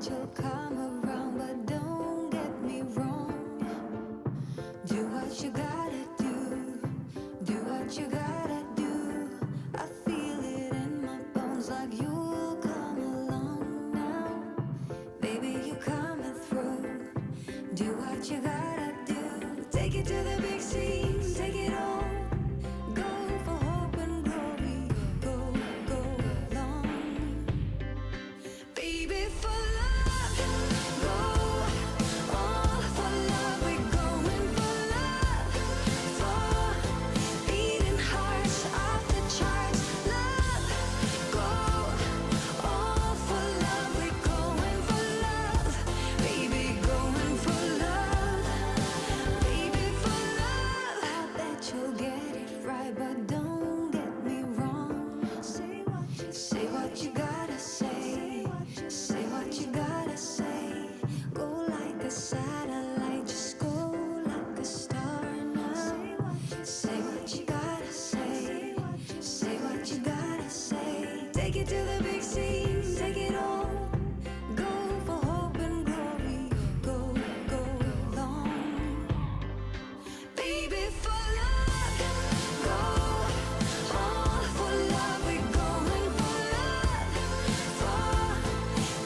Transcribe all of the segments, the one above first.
bet you'll come around, but don't get me wrong. Do what you gotta do. Do what you gotta do. I feel it in my bones like you'll come along now. Baby, you coming through. Do what you gotta do. Take it to the big scene. Take it all. Go for hope and glory. Go, go long. Baby, for love. Go all for love. We're going for love. For beating hearts off the charts. Love. Go all for love. We're going for love. Baby, going for love. Baby, for love. I bet you'll get it right, but don't get me wrong. Say what you gotta say. Say what you gotta say. Go like a satellite, just go like a star now. Say what you gotta say. Say what you gotta say. Take it to the big scene, take it all. Go for hope and glory. Go, go long. Baby, for love. Go all for love. We're going for love. For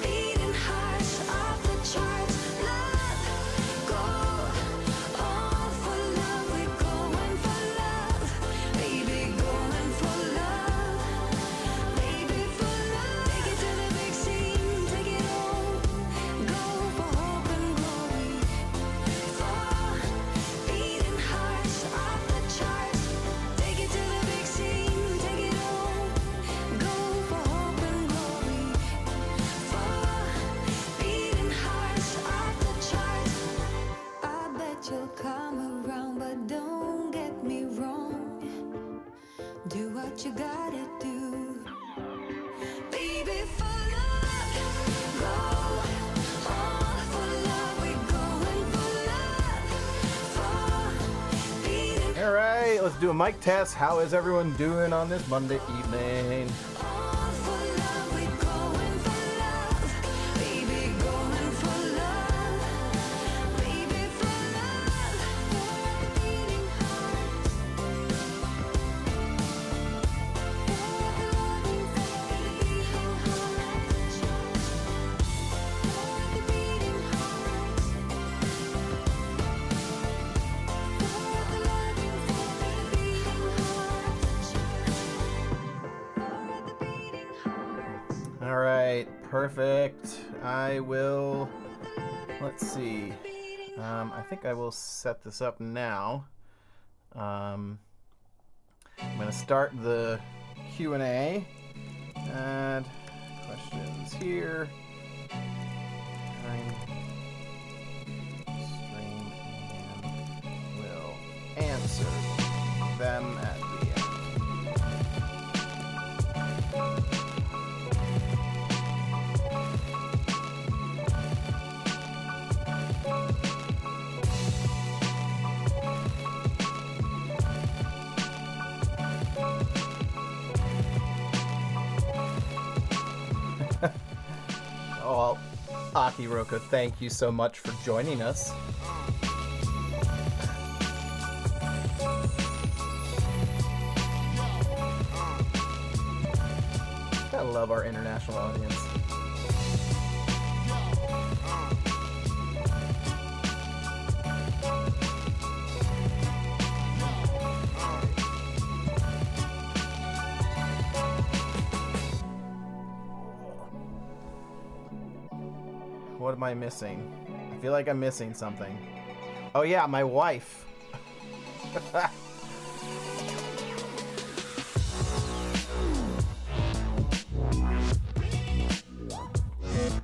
beating hearts off the charts. Love. Go all for love. We're going for love. Baby, going for love. Baby, for love. Take it to the big scene. Take it all. Go for hope and glory. For beating hearts off the charts. Take it to the big scene. Take it all. Go for hope and glory. For beating hearts off the charts. I bet you'll come around, but don't get me wrong. Do what you gotta do. Baby, for love. Go all for love. We're going for love. For beating All right, let's do a mic test. How is everyone doing on this Monday evening? all for love. We're going for love. Baby, going for love. Baby, for love. Beating hearts. All right, perfect. I will, let's see. I think I will set this up now. I'm going to start the Q&A. Add questions here. Stream and will answer them at the end. Oh, Aki Roka, thank you so much for joining us. I love our international audience. What am I missing? I feel like I'm missing something. Oh yeah, my wife.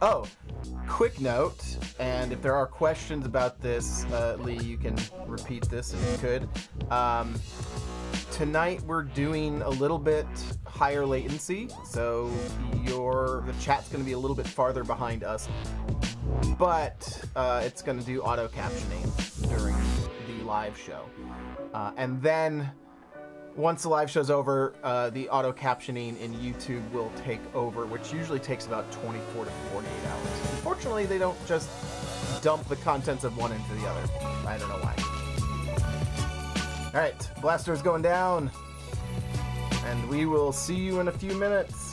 Oh, quick note, and if there are questions about this, Lee, you can repeat this if you could. Tonight we're doing a little bit higher latency, so the chat's going to be a little bit farther behind us, but it's going to do auto captioning during the live show. And then once the live show's over, the auto captioning in YouTube will take over, which usually takes about 24 to 48 hours. unfortunately, they don't just dump the contents of one into the other. I don't know why. All right, Blaster's going down, and we will see you in a few minutes.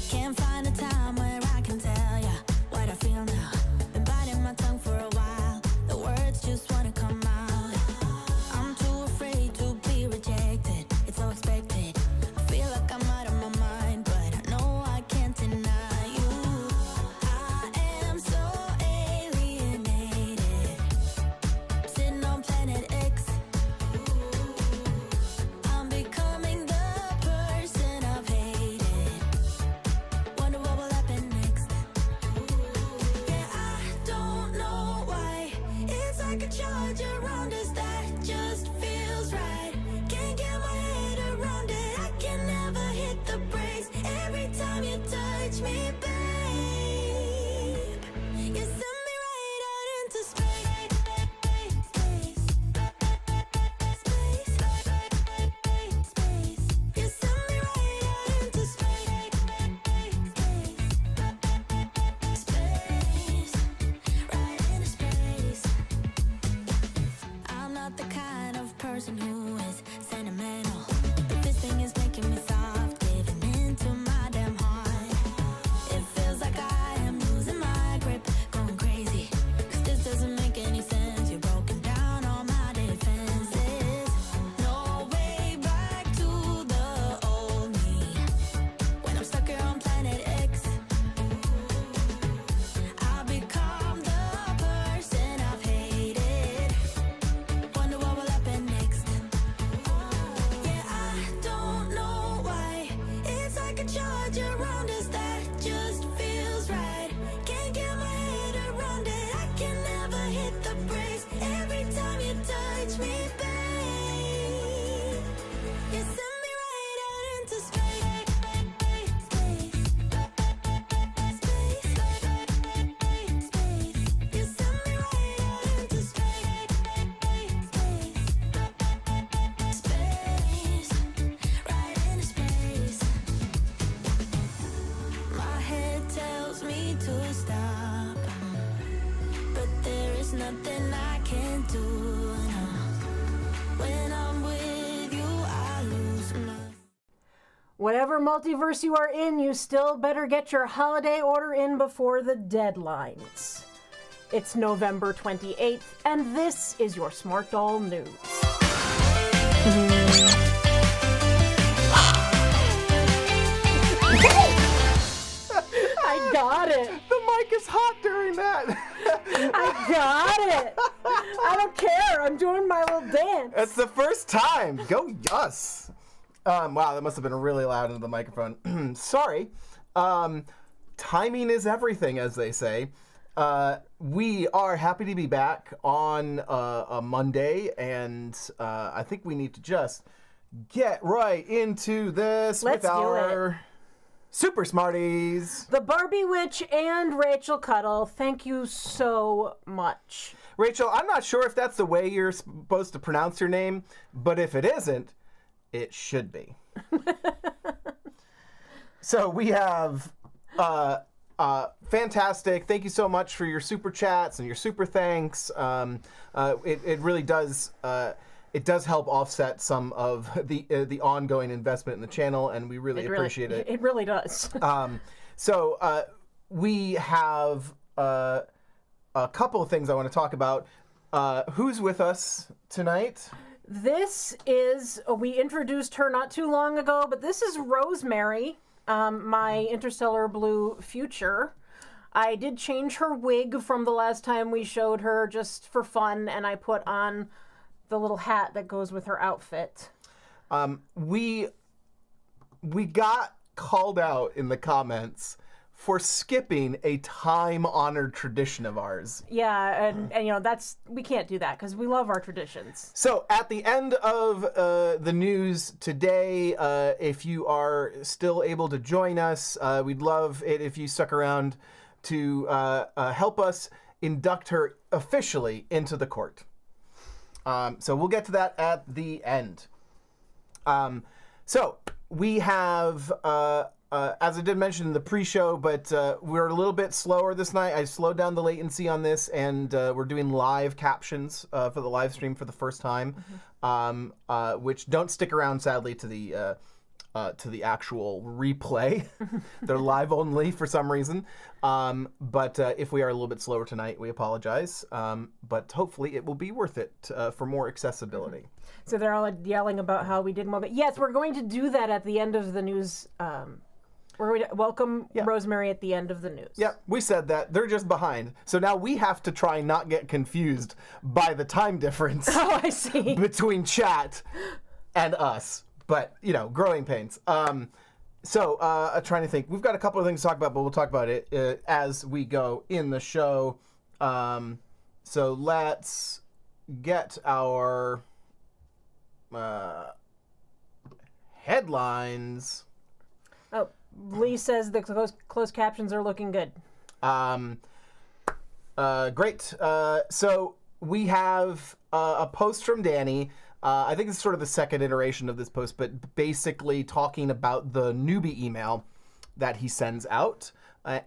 Can't find a time where I can tell ya what I feel now. Been biting my tongue for a while. The words just wanna come out. I'm too afraid to be rejected. It's so expected. I feel like I'm out of my mind, but I know I can't deny you. I am so alienated. Sitting on planet X. I'm becoming the person I've hated. Wonder what will happen next. Yeah, I don't know why. It's like a charge around us that just feels right. Can't get my head around it. I can never hit the brakes. Every time you touch me, babe, you send me right out into space. You send me right out into space. Space, right into space. I'm not the kind of person who is sentimental, but this thing is making me soft, giving into my damn heart. It feels like I am losing my grip, going crazy, 'cause this doesn't make any sense. You're broken down all my defenses. No way back to the old me. When I'm stuck here on planet X, I'll become the person I've hated. Wonder what will happen next. Yeah, I don't know why. It's like a charge around us that just feels right. Can't get my head around it. I can never hit the brakes. Every time you touch me, babe, you send me right out into space. You send me right out into space. Space, right into space. My head tells me to stop, but there is nothing I can do. No. When I'm with you, I lose my. Whatever multiverse you are in, you still better get your holiday order in before the deadlines. It's November 28th, and this is your Smart Doll News. I got it. The mic is hot during that. I got it. I don't care. I'm doing my little dance. It's the first time. Go us. Wow, that must have been really loud into the microphone. Sorry. Timing is everything, as they say. We are happy to be back on a Monday, and I think we need to just get right into this Let's with do our Super Smarties. The Barbie Witch and Rachel Cuddle, thank you so much. Rachel, I'm not sure if that's the way you're supposed to pronounce your name, but if it isn't, it should be. So we have fantastic. Thank you so much for your super chats and your super thanks. It really does. It does help offset some of the ongoing investment in the channel, and we really appreciate it. It really does. So we have a couple of things I want to talk about. Who's with us tonight? This is, we introduced her not too long ago, but this is Rosemary, my interstellar blue future. I did change her wig from the last time we showed her just for fun, and I put on the little hat that goes with her outfit. We got called out in the comments for skipping a time-honored tradition of ours. Yeah, and you know, we can't do that because we love our traditions. So at the end of the news today, if you are still able to join us, we'd love it if you stuck around to help us induct her officially into the court. So we'll get to that at the end. So we have, as I did mention in the pre-show, but we're a little bit slower this night. I slowed down the latency on this, and we're doing live captions for the live stream for the first time, which don't stick around, sadly, to the actual replay. They're live only for some reason. But if we are a little bit slower tonight, we apologize. But hopefully it will be worth it for more accessibility. So they're all yelling about how we did more. But yes, we're going to do that at the end of the news. We're going to welcome Rosemary at the end of the news. Yep, we said that. They're just behind. So now we have to try and not get confused by the time difference Oh, I see. between chat and us. But, you know, growing pains. So I'm trying to think. We've got a couple of things to talk about, but we'll talk about it as we go in the show. So let's get our headlines. Oh, Lee says the closed captions are looking good. Great. So we have a post from Danny. I think it's sort of the second iteration of this post, but basically talking about the newbie email that he sends out.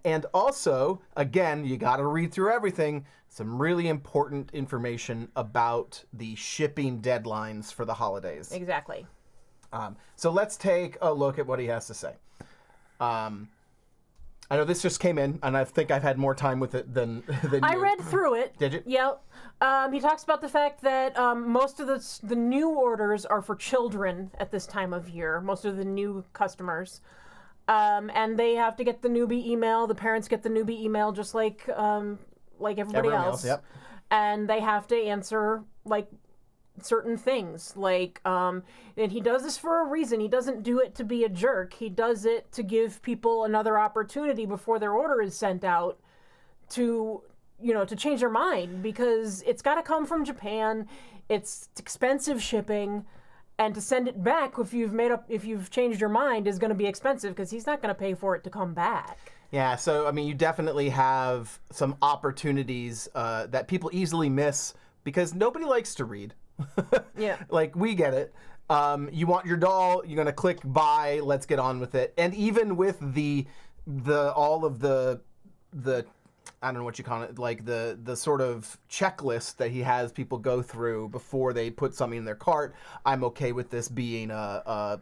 And also, again, you got to read through everything. Some really important information about the shipping deadlines for the holidays. Exactly. So let's take a look at what he has to say. I know this just came in, and I think I've had more time with it than I you. read through it. Did you? Yep. He talks about the fact that most of the new orders are for children at this time of year, most of the new customers. And they have to get the newbie email. The parents get the newbie email just like everybody Everyone else. Yep. And they have to answer, like, certain things. Like, and he does this for a reason. He doesn't do it to be a jerk. He does it to give people another opportunity before their order is sent out to change their mind, because it's got to come from Japan. It's expensive shipping, and to send it back if you've changed your mind is going to be expensive, because he's not going to pay for it to come back. Yeah, so I mean, you definitely have some opportunities that people easily miss because nobody likes to read. Yeah. Like, we get it. You want your doll, you're gonna click buy, let's get on with it. And even with the all of the I don't know what you call it, like the sort of checklist that he has people go through before they put something in their cart. I'm okay with this being an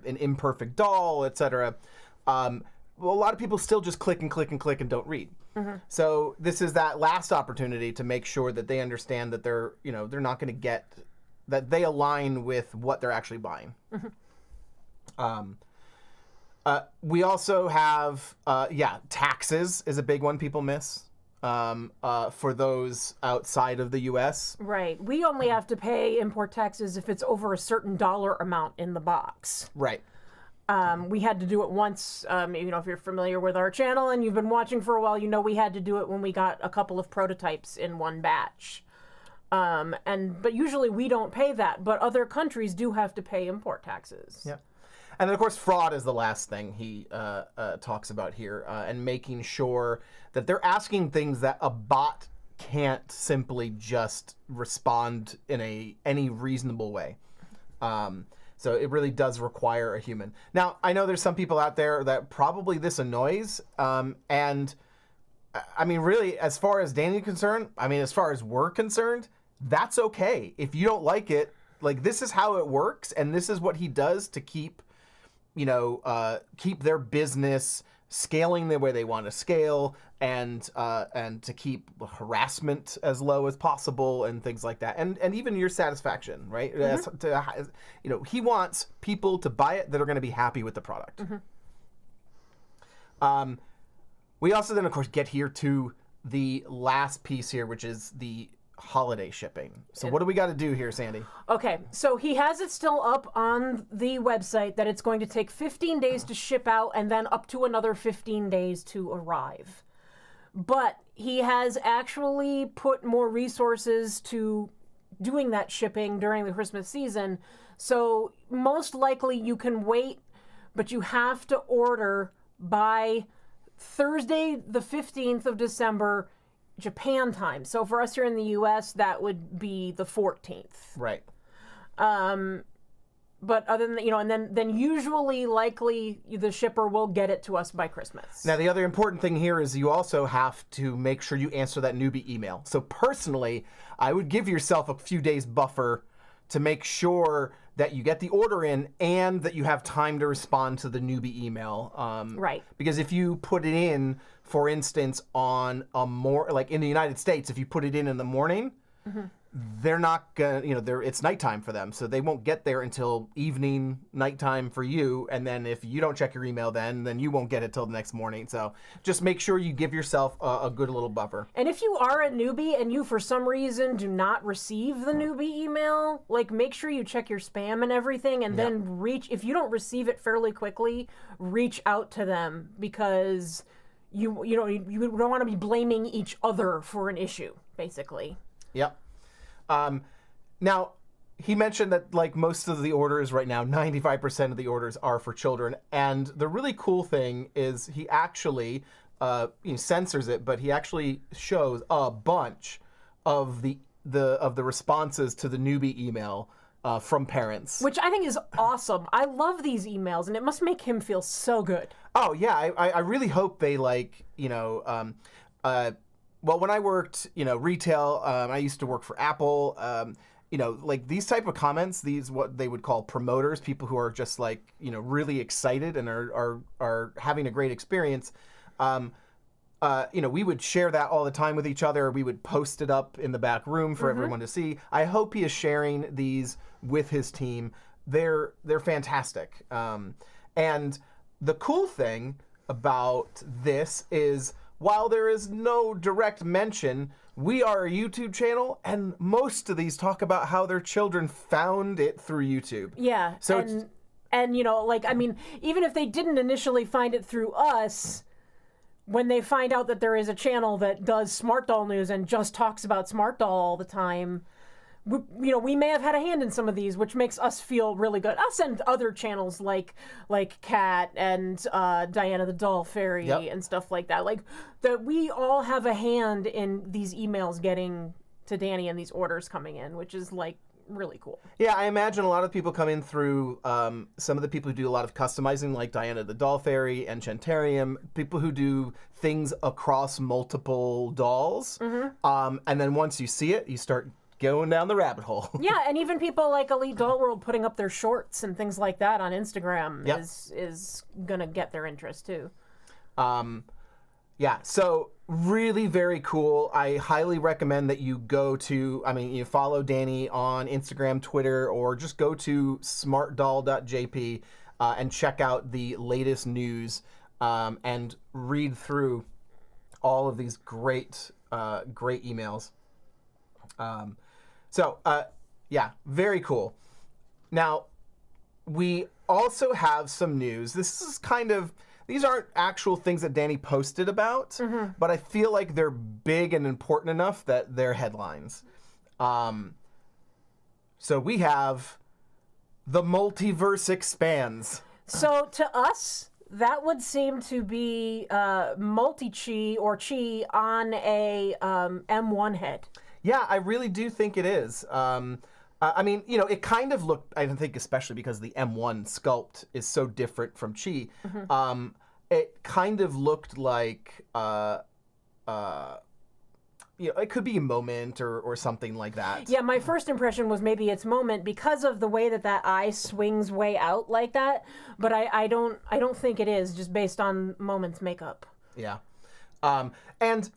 imperfect doll, etc. Well, a lot of people still just click and click and click and don't read. Mm-hmm. So this is that last opportunity to make sure that they understand that they're not going to get, that they align with what they're actually buying. Mm-hmm. We also have, taxes is a big one people miss for those outside of the U.S. Right. We only have to pay import taxes if it's over a certain dollar amount in the box. Right. We had to do it once. If you're familiar with our channel and you've been watching for a while, we had to do it when we got a couple of prototypes in one batch. But usually we don't pay that, but other countries do have to pay import taxes. Yeah. And then, of course, fraud is the last thing he talks about here, and making sure that they're asking things that a bot can't simply just respond in any reasonable way. So it really does require a human. Now, I know there's some people out there that probably this annoys, and I mean, really, as far as Danny's concerned, as far as we're concerned, that's okay. If you don't like it, like, this is how it works, and this is what he does to keep their business scaling the way they want to scale, and to keep harassment as low as possible and things like that, and even your satisfaction, right? He wants people to buy it that are going to be happy with the product. We also then, of course, get here to the last piece here, which is the holiday shipping. So what do we got to do here, Sandy? Okay, so he has it still up on the website that it's going to take 15 days to ship out and then up to another 15 days to arrive. But he has actually put more resources to doing that shipping during the Christmas season. So most likely you can wait, but you have to order by Thursday, the 15th of December, Japan time. So for us here in the U.S., that would be the 14th. Right. But other than, and then usually, likely, the shipper will get it to us by Christmas. Now, the other important thing here is you also have to make sure you answer that newbie email. So personally, I would give yourself a few days buffer to make sure that you get the order in and that you have time to respond to the newbie email. Right. Because if you put it in, for instance, on like in the United States, if you put it in the morning, they're not gonna, it's nighttime for them, so they won't get there until evening, nighttime for you. And then if you don't check your email, then you won't get it till the next morning. So just make sure you give yourself a good little buffer. And if you are a newbie and you, for some reason, do not receive the newbie email, like, make sure you check your spam and everything, and then if you don't receive it fairly quickly, reach out to them, because you don't want to be blaming each other for an issue, basically. Yep. Now, he mentioned that, like, most of the orders right now, 95% of the orders are for children. And the really cool thing is he actually censors it, but he actually shows a bunch of the responses to the newbie email from parents. Which I think is awesome. I love these emails, and it must make him feel so good. Oh, yeah. I really hope they, well, when I worked, retail, I used to work for Apple. Like these type of comments, these what they would call promoters, people who are just really excited and are having a great experience. We would share that all the time with each other. We would post it up in the back room for everyone to see. I hope he is sharing these with his team. They're fantastic. And the cool thing about this is, while there is no direct mention, we are a YouTube channel, and most of these talk about how their children found it through YouTube. Yeah. So even if they didn't initially find it through us, when they find out that there is a channel that does Smart Doll news and just talks about Smart Doll all the time, we may have had a hand in some of these, which makes us feel really good. Us and other channels like Kat and Diana the Doll Fairy and stuff like that. Like, that we all have a hand in these emails getting to Danny and these orders coming in, which is really cool. Yeah, I imagine a lot of people come in through some of the people who do a lot of customizing, like Diana the Doll Fairy and Chantarium, people who do things across multiple dolls. And then once you see it, you start going down the rabbit hole. Yeah, and even people like Elite Doll World putting up their shorts and things like that on Instagram is gonna get their interest too. So really very cool. I highly recommend that you go to, you follow Danny on Instagram, Twitter, or just go to smartdoll.jp and check out the latest news and read through all of these great emails. Very cool. Now, we also have some news. This is these aren't actual things that Danny posted about, but I feel like they're big and important enough that they're headlines. So we have the multiverse expands. So to us, that would seem to be multichi or chi on a M1 head. Yeah, I really do think it is. It kind of looked, I think, especially because the M1 sculpt is so different from Chi, it kind of looked like it could be a moment or something like that. Yeah, my first impression was maybe it's moment because of the way that eye swings way out like that. But I don't think it is just based on Moment's makeup. Yeah. And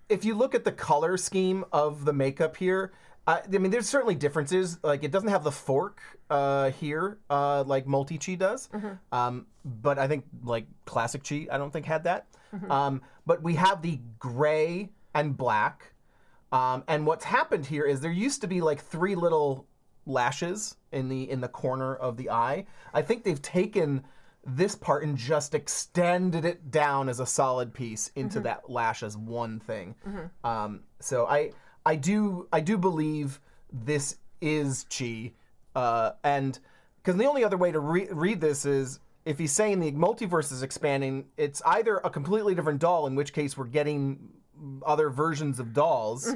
if you look at the color scheme of the makeup here, I mean, there's certainly differences. Like, it doesn't have the fork here like Multichi does. But I think, like, Classic Chi, I don't think had that. But we have the gray and black. And what's happened here is there used to be, like, 3 little lashes in the corner of the eye. I think they've taken this part and just extended it down as a solid piece into that lash as one thing. So I do believe this is Chi, and because the only other way to read this is if he's saying the multiverse is expanding, it's either a completely different doll, in which case we're getting other versions of dolls,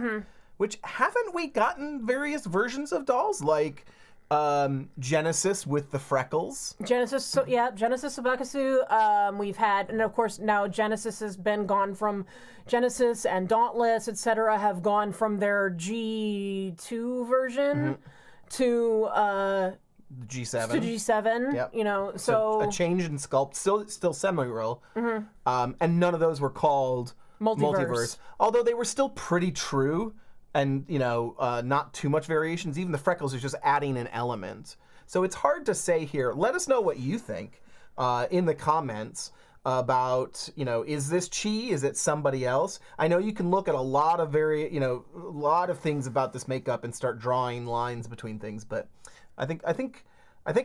which haven't we gotten various versions of dolls like Genesis with the freckles. Genesis Sabakasu. We've had, and of course now Genesis has been gone from Genesis and Dauntless, etc. have gone from their G2 version to G7. To G7. Yep. You know, so a change in sculpt, still semi-real, and none of those were called multiverse. Although they were still pretty true. And, not too much variations. Even the freckles is just adding an element. So it's hard to say here. Let us know what you think in the comments about, is this Chi? Is it somebody else? I know you can look at a lot of a lot of things about this makeup and start drawing lines between things. But I think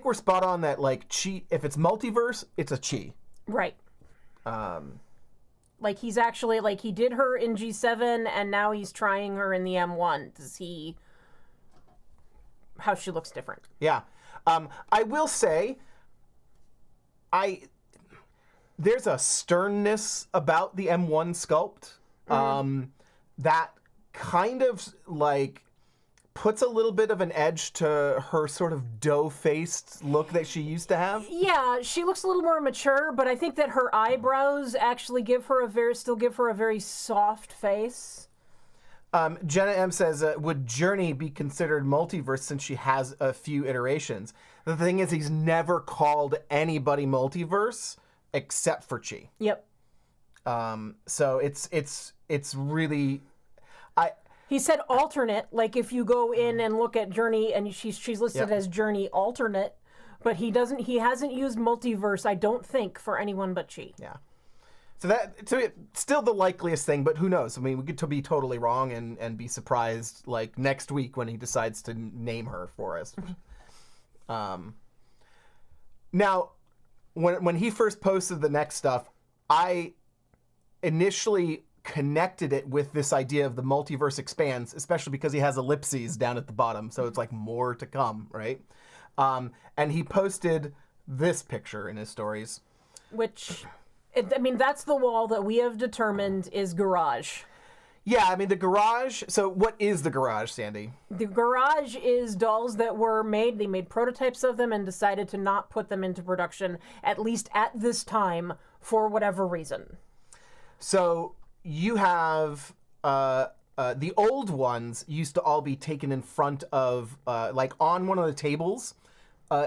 we're spot on that, like, Chi, if it's multiverse, it's a Chi. Right. Like, he's actually, like, he did her in G7, and now he's trying her in the M1 to see how she looks different. Yeah. I will say, there's a sternness about the M1 sculpt that kind of, like, puts a little bit of an edge to her sort of dough-faced look that she used to have. Yeah, she looks a little more mature, but I think that her eyebrows actually still give her a very soft face. Jenna M says, would Journey be considered multiverse since she has a few iterations? The thing is, he's never called anybody multiverse except for Chi. Yep. So it's really... He said alternate, like if you go in and look at Journey, and she's listed as Journey alternate, but he hasn't used multiverse, I don't think, for anyone but Chi. Yeah. So it's still the likeliest thing, but who knows? I mean, we could be totally wrong and be surprised, like, next week when he decides to name her for us. Now, when he first posted the next stuff, I initially connected it with this idea of the multiverse expands, especially because he has ellipses down at the bottom, so it's like more to come, right? And he posted this picture in his stories. Which, that's the wall that we have determined is garage. Yeah, I mean, the garage, so what is the garage, Sandy? The garage is dolls that were made, they made prototypes of them and decided to not put them into production, at least at this time, for whatever reason. So you have the old ones used to all be taken in front of, like, on one of the tables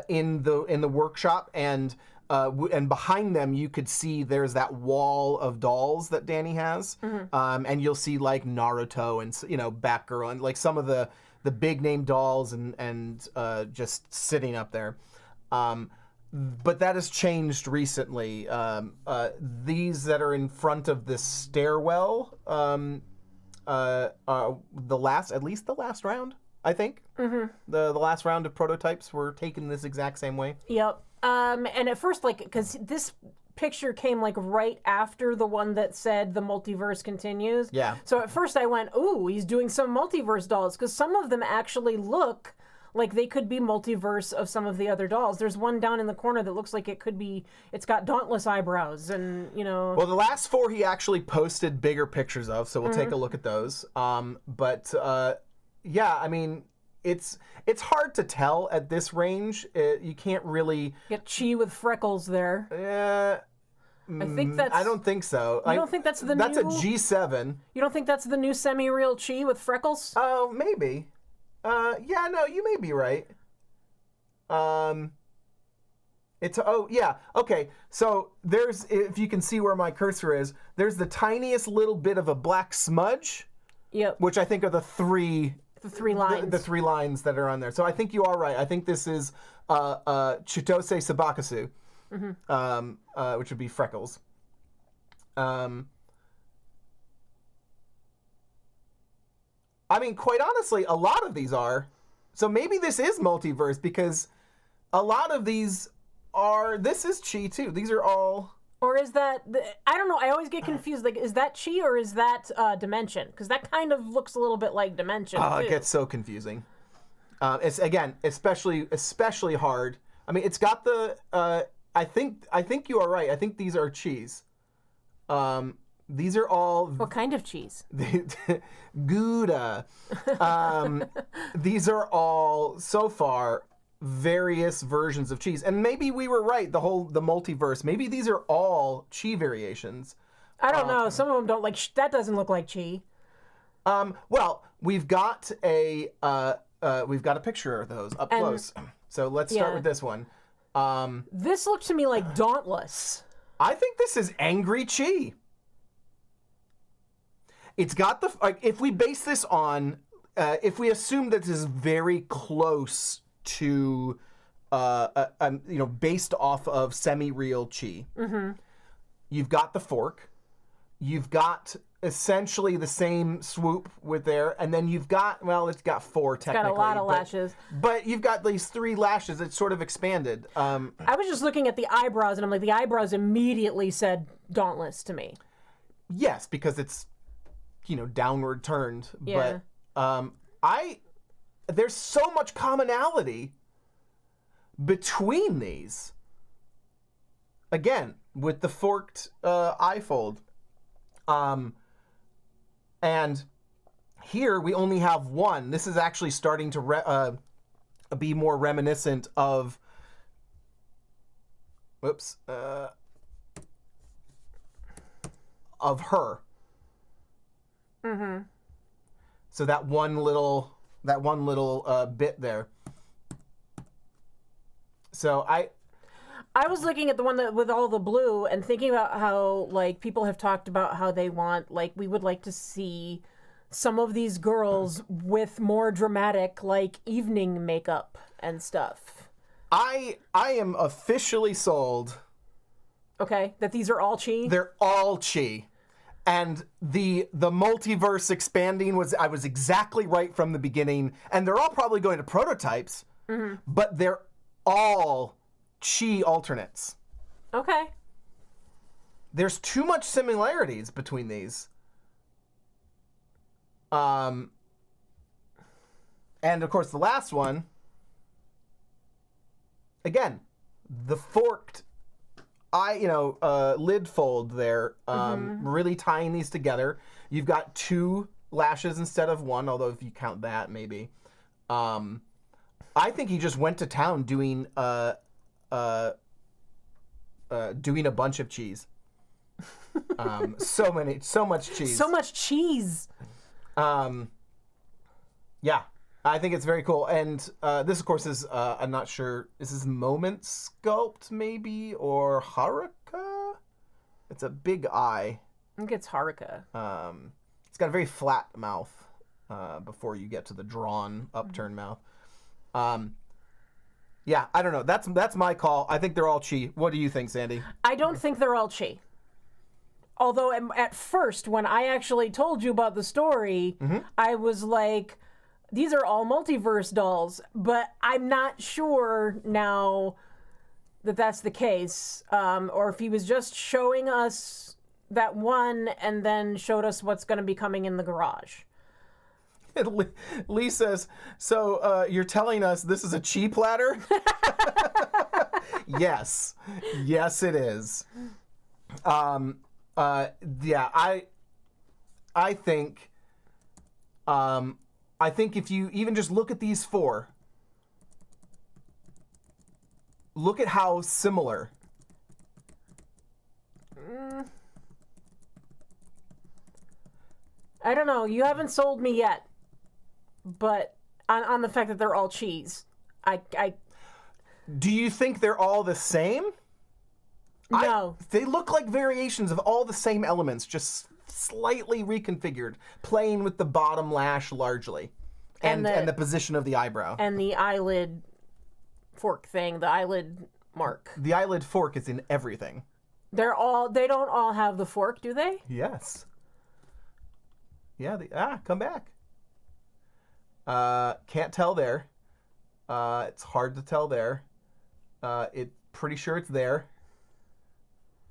in the workshop, and behind them you could see there's that wall of dolls that Danny has, and you'll see, like, Naruto and Batgirl and, like, some of the big name dolls and just sitting up there. But that has changed recently. These that are in front of this stairwell, at least the last round, I think. The last round of prototypes were taken this exact same way. Yep. And at first, like, because this picture came, like, right after the one that said the multiverse continues. Yeah. So at first I went, ooh, he's doing some multiverse dolls, because some of them actually look like they could be multiverse of some of the other dolls. There's one down in the corner that looks like it's got Dauntless eyebrows and, Well, the last 4 he actually posted bigger pictures of, so we'll take a look at those. Yeah, I mean, it's hard to tell at this range. You can't really... Get Chi with freckles there. I think that's... I don't think so. You don't think that's the That's new... a G7. You don't think that's the new semi-real Chi with freckles? Oh, maybe. Yeah, no, you may be right. It's, oh, yeah, okay. So there's, if you can see where my cursor is, there's the tiniest little bit of a black smudge. Yep. Which I think are the three lines. The 3 lines that are on there. So I think you are right. I think this is Chitose Sabakasu, which would be freckles. I mean, quite honestly, a lot of these are. So maybe this is multiverse because a lot of these are. This is Chi too. These are all. Or is that, I don't know, I always get confused, like, is that Chi or is that Dimension? Because that kind of looks a little bit like Dimension, too. It gets so confusing. It's, again, especially hard. I mean, it's got the, I think you are right. I think these are Chis. These are all... What kind of cheese? Gouda. These are all, so far... various versions of cheese, and maybe we were right. The multiverse. Maybe these are all Chi variations. I don't know. Some of them don't like. That doesn't look like Chi. Well, we've got a picture of those up close. So let's start with this one. This looked to me like Dauntless. I think this is Angry Chi. It's got the if we base this on if we assume that this is very close to, based off of semi-real Chi. Mm-hmm. You've got the fork. You've got essentially the same swoop with there, and then you've got, well, it's got 4 technically. It's got a lot of lashes. But you've got these 3 lashes. It's sort of expanded. I was just looking at the eyebrows, and I'm like, the eyebrows immediately said Dauntless to me. Yes, because it's, downward turned. Yeah. But there's so much commonality between these. Again, with the forked eye fold. And here we only have one. This is actually starting to be more reminiscent of... Whoops. Of her. Mm-hmm. So that one little bit there. So I was looking at the one that with all the blue and thinking about how, like, people have talked about how they want, like, we would like to see some of these girls with more dramatic, like, evening makeup and stuff. I am officially sold. Okay, that these are all Chi? They're all Chi. And the multiverse expanding I was exactly right from the beginning. And they're all probably going to prototypes, but they're all Chi alternates. Okay. There's too much similarities between these. And of course the last one, again, the forked lid fold there, really tying these together. You've got 2 lashes instead of 1, although if you count that, maybe. I think he just went to town doing a bunch of cheese. So much cheese. So much cheese. Yeah. I think it's very cool. And this, of course, is, I'm not sure, is this Moment Sculpt, maybe? Or Haruka? It's a big eye. I think it's Haruka. It's got a very flat mouth before you get to the drawn, upturned mouth. Yeah, I don't know. That's my call. I think they're all Chi. What do you think, Sandy? I don't think they're all Chi. Although at first, when I actually told you about the story, I was like... These are all multiverse dolls, but I'm not sure now that that's the case, or if he was just showing us that one and then showed us what's going to be coming in the garage. Lee says, so you're telling us this is a Chi platter? Yes. Yes, it is. Yeah, I think... I think if you even just look at these 4, look at how similar. I don't know. You haven't sold me yet, but on the fact that they're all cheese, I Do you think they're all the same? no. They look like variations of all the same elements, just slightly reconfigured, playing with the bottom lash largely, and the position of the eyebrow. And the eyelid fork thing, the eyelid mark. The eyelid fork is in everything. They don't all have the fork, do they? Yes. Yeah, come back. Can't tell there. It's hard to tell there. Pretty sure it's there.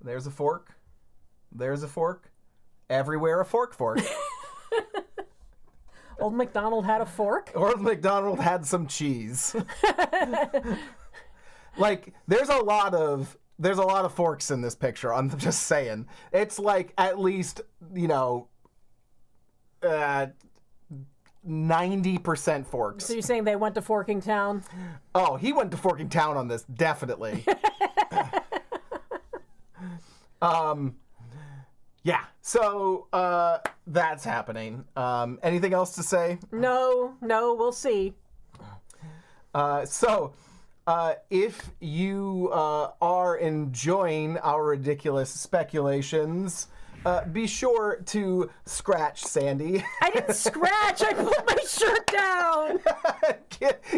There's a fork. There's a fork. Everywhere a fork. Old MacDonald had a fork? Old MacDonald had some cheese. Like, there's a lot of forks in this picture. I'm just saying. It's like at least, 90% forks. So you're saying they went to Forking Town? Oh, he went to Forking Town on this, definitely. Yeah, so that's happening. Anything else to say? No, we'll see. If you are enjoying our ridiculous speculations, be sure to scratch Sandy. I didn't scratch. I put my shirt down.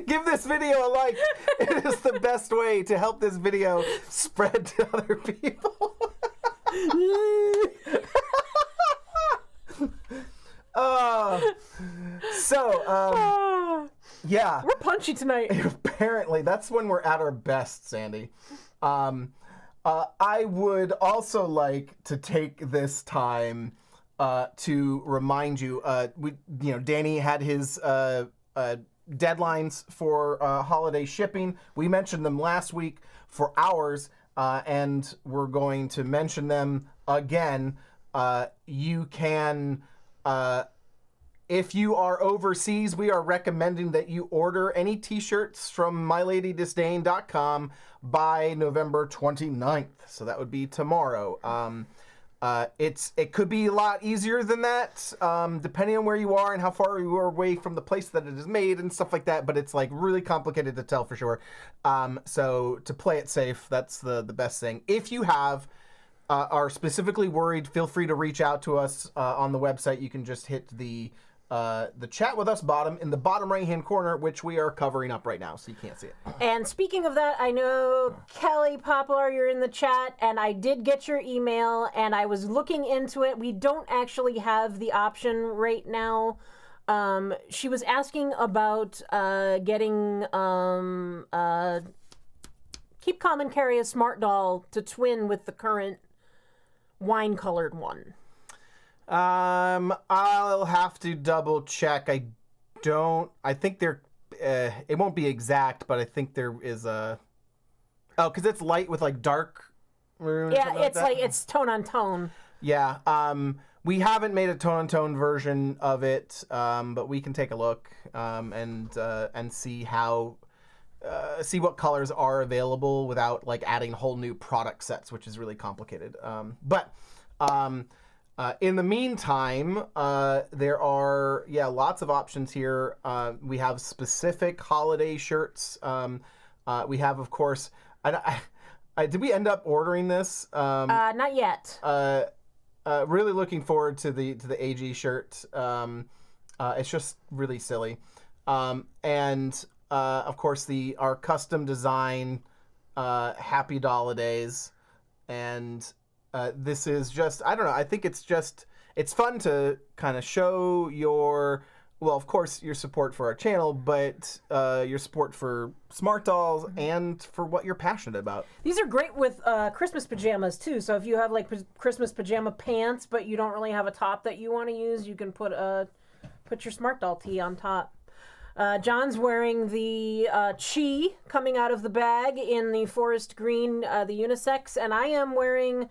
Give this video a like. It is the best way to help this video spread to other people. Yeah. We're punchy tonight. Apparently, that's when we're at our best, Sandy. I would also like to take this time to remind you. Danny had his deadlines for holiday shipping. We mentioned them last week for ours, and we're going to mention them again. You can. If you are overseas, we are recommending that you order any t-shirts from myladydisdain.com by November 29th. So that would be tomorrow. It could be a lot easier than that, depending on where you are and how far you are away from the place that it is made and stuff like that. But it's like really complicated to tell for sure. So to play it safe, that's the best thing. If you are specifically worried, feel free to reach out to us on the website. You can just hit the chat with us bottom in the bottom right hand corner, which we are covering up right now, so you can't see it. And speaking of that, I know Kelly Poplar, you're in the chat, and I did get your email, and I was looking into it. We don't actually have the option right now. She was asking about getting Keep Calm and Carry a Smart Doll to twin with the current wine-colored one. I'll have to double check. I think it won't be exact, but I think there is because it's light with like dark. Yeah, it's like it's tone on tone. Yeah. We haven't made a tone on tone version of it, but we can take a look, and see see what colors are available without like adding whole new product sets, which is really complicated. In the meantime, there are lots of options here. We have specific holiday shirts. We have, of course, did we end up ordering this? Not yet. Really looking forward to the AG shirt. It's just really silly. And of course our custom design Happy Dolladays, and this is just, I don't know, I think it's fun to kind of show of course, your support for our channel, but your support for Smart Dolls and for what you're passionate about. These are great with Christmas pajamas, too. So if you have, like, Christmas pajama pants, but you don't really have a top that you want to use, you can put your Smart Doll tee on top. John's wearing the Chi coming out of the bag in the forest green, the unisex, and I am wearing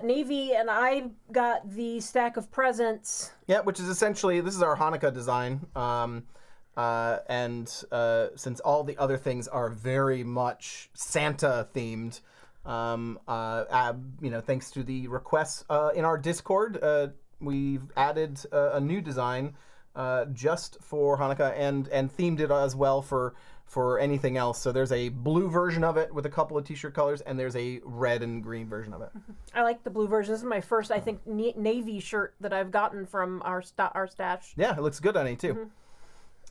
navy, and I got the stack of presents. Yeah, which is essentially, this is our Hanukkah design. And since all the other things are very much Santa themed, Thanks to the requests in our Discord, we've added a new design just for Hanukkah and themed it as well for anything else. So there's a blue version of it with a couple of t-shirt colors, and there's a red and green version of it. I like the blue version. This is my first, I think, navy shirt that I've gotten from our stash. Yeah, it looks good on it too.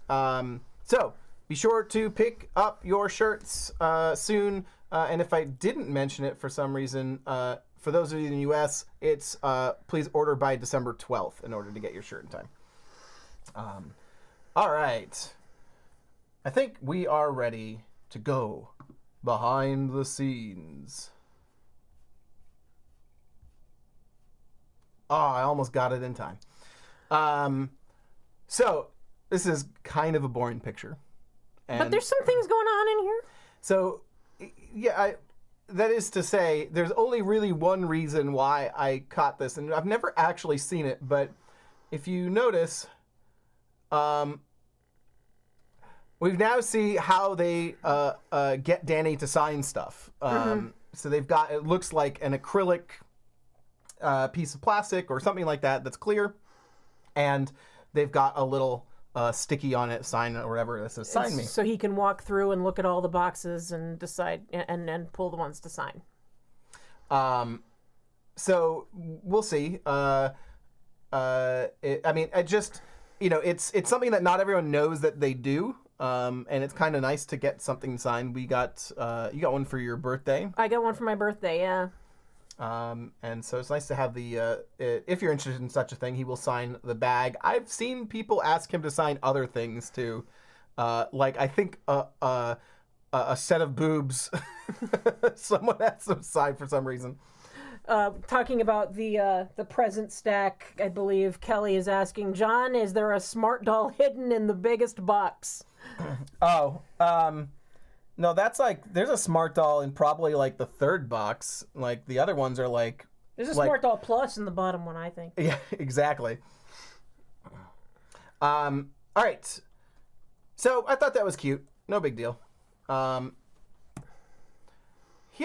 So be sure to pick up your shirts soon. And if I didn't mention it for some reason, for those of you in the U.S., it's please order by December 12th in order to get your shirt in time. All right. I think we are ready to go behind the scenes. I almost got it in time. So this is kind of a boring picture. But there's some things going on in here. So, yeah, that is to say, there's only really one reason why I caught this, and I've never actually seen it, but if you notice, we now see how they get Danny to sign stuff. So they've got, it looks like an acrylic piece of plastic or something like that that's clear, and they've got a little sticky on it, sign or whatever that says "Sign me." So he can walk through and look at all the boxes and decide and pull the ones to sign. So we'll see. It's something that not everyone knows that they do. And it's kind of nice to get something signed. You got one for your birthday. I got one for my birthday, yeah. And so it's nice to have the, if you're interested in such a thing, he will sign the bag. I've seen people ask him to sign other things too. Like I think a set of boobs. Someone has to sign for some reason. Talking about the present stack, I believe Kelly is asking, John, is there a smart doll hidden in the biggest box? No, that's like, there's a smart doll in probably like the third box. Like the other ones are like... There's a smart doll plus in the bottom one, I think. Yeah, exactly. All right. So I thought that was cute. No big deal. He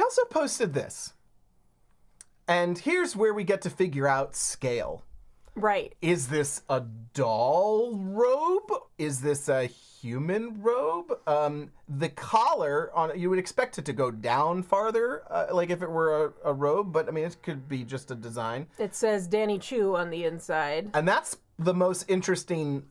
also posted this. And here's where we get to figure out scale. Right. Is this a doll robe? Is this a human robe? The collar, you would expect it to go down farther, like if it were a robe, but I mean, it could be just a design. It says Danny Chu on the inside. And that's the most interesting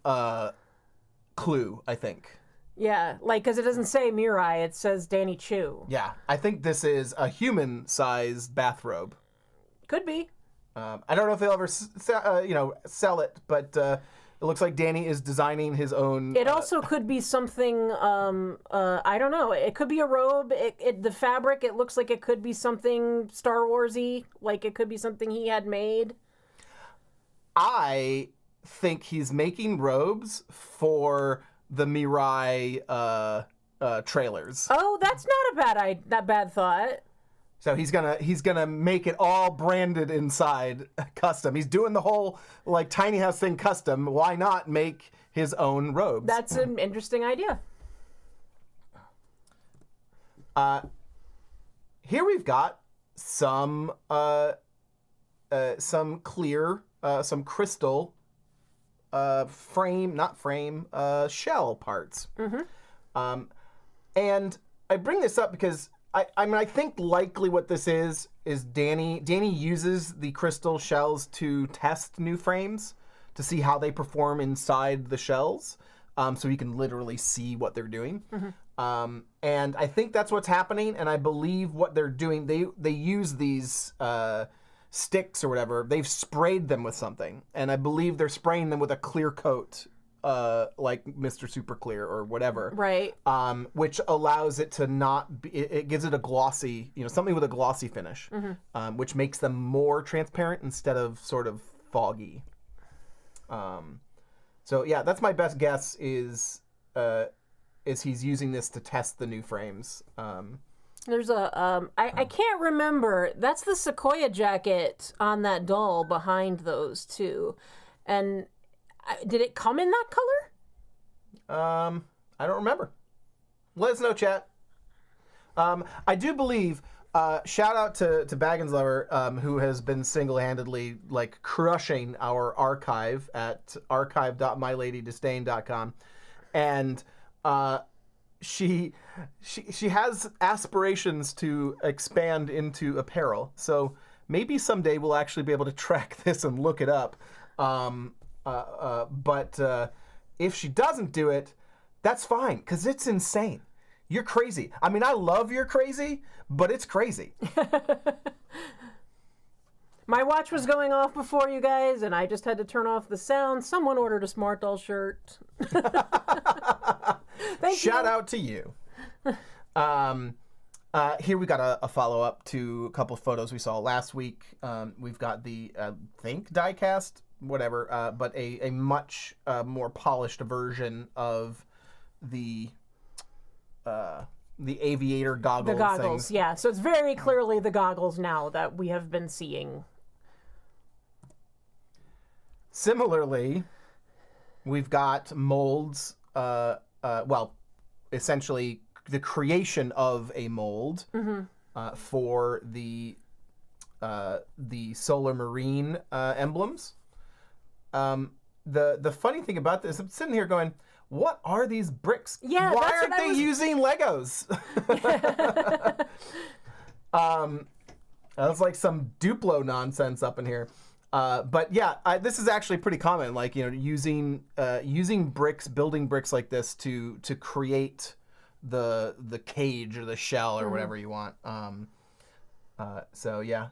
clue, I think. Yeah, like, because it doesn't say Mirai, it says Danny Chu. Yeah, I think this is a human-sized bathrobe. Could be. I don't know if they'll ever, sell it, but it looks like Danny is designing his own. It also could be something. I don't know. It could be a robe. The fabric. It looks like it could be something Star Wars-y. Like it could be something he had made. I think he's making robes for the Mirai trailers. Oh, that's not a bad thought. So he's gonna make it all branded inside custom. He's doing the whole like tiny house thing custom. Why not make his own robes? That's an interesting idea. Here we've got some clear, some crystal shell parts. Mm-hmm. And I bring this up because I think likely what this is Danny uses the crystal shells to test new frames to see how they perform inside the shells, so he can literally see what they're doing. Mm-hmm. And I think that's what's happening, and I believe what they're doing, they use these sticks or whatever, they've sprayed them with something, and I believe they're spraying them with a clear coat, like Mr. Super Clear or whatever. Right. Which allows it to not be, it gives it a glossy, something with a glossy finish, mm-hmm. Which makes them more transparent instead of sort of foggy. So yeah, that's my best guess is he's using this to test the new frames. There's I can't remember. That's the Sequoia jacket on that doll behind those two. And did it come in that color? I don't remember. Let us know, chat. I do believe Shout out to Baggins Lover, who has been single-handedly like crushing our archive at archive.myladydisdain.com, and she has aspirations to expand into apparel. So maybe someday we'll actually be able to track this and look it up. But if she doesn't do it, that's fine, because it's insane. You're crazy. I mean, I love you're crazy, but it's crazy. My watch was going off before you guys, and I just had to turn off the sound. Someone ordered a Smart Doll shirt. Shout out to you. Here we got a follow-up to a couple of photos we saw last week. We've got the, think diecast, whatever, but a much more polished version of the aviator goggles. The goggles, things. yeah. So it's very clearly the goggles now that we have been seeing. Similarly, we've got molds, well, essentially the creation of a mold for the Solar Marine emblems. The funny thing about this, I'm sitting here going, what are these bricks? Yeah, why that's aren't what I they was... using Legos? That's like some Duplo nonsense up in here. But yeah, this is actually pretty common. Like, you know, using bricks, building bricks like this to create the cage or the shell or whatever you want. So yeah.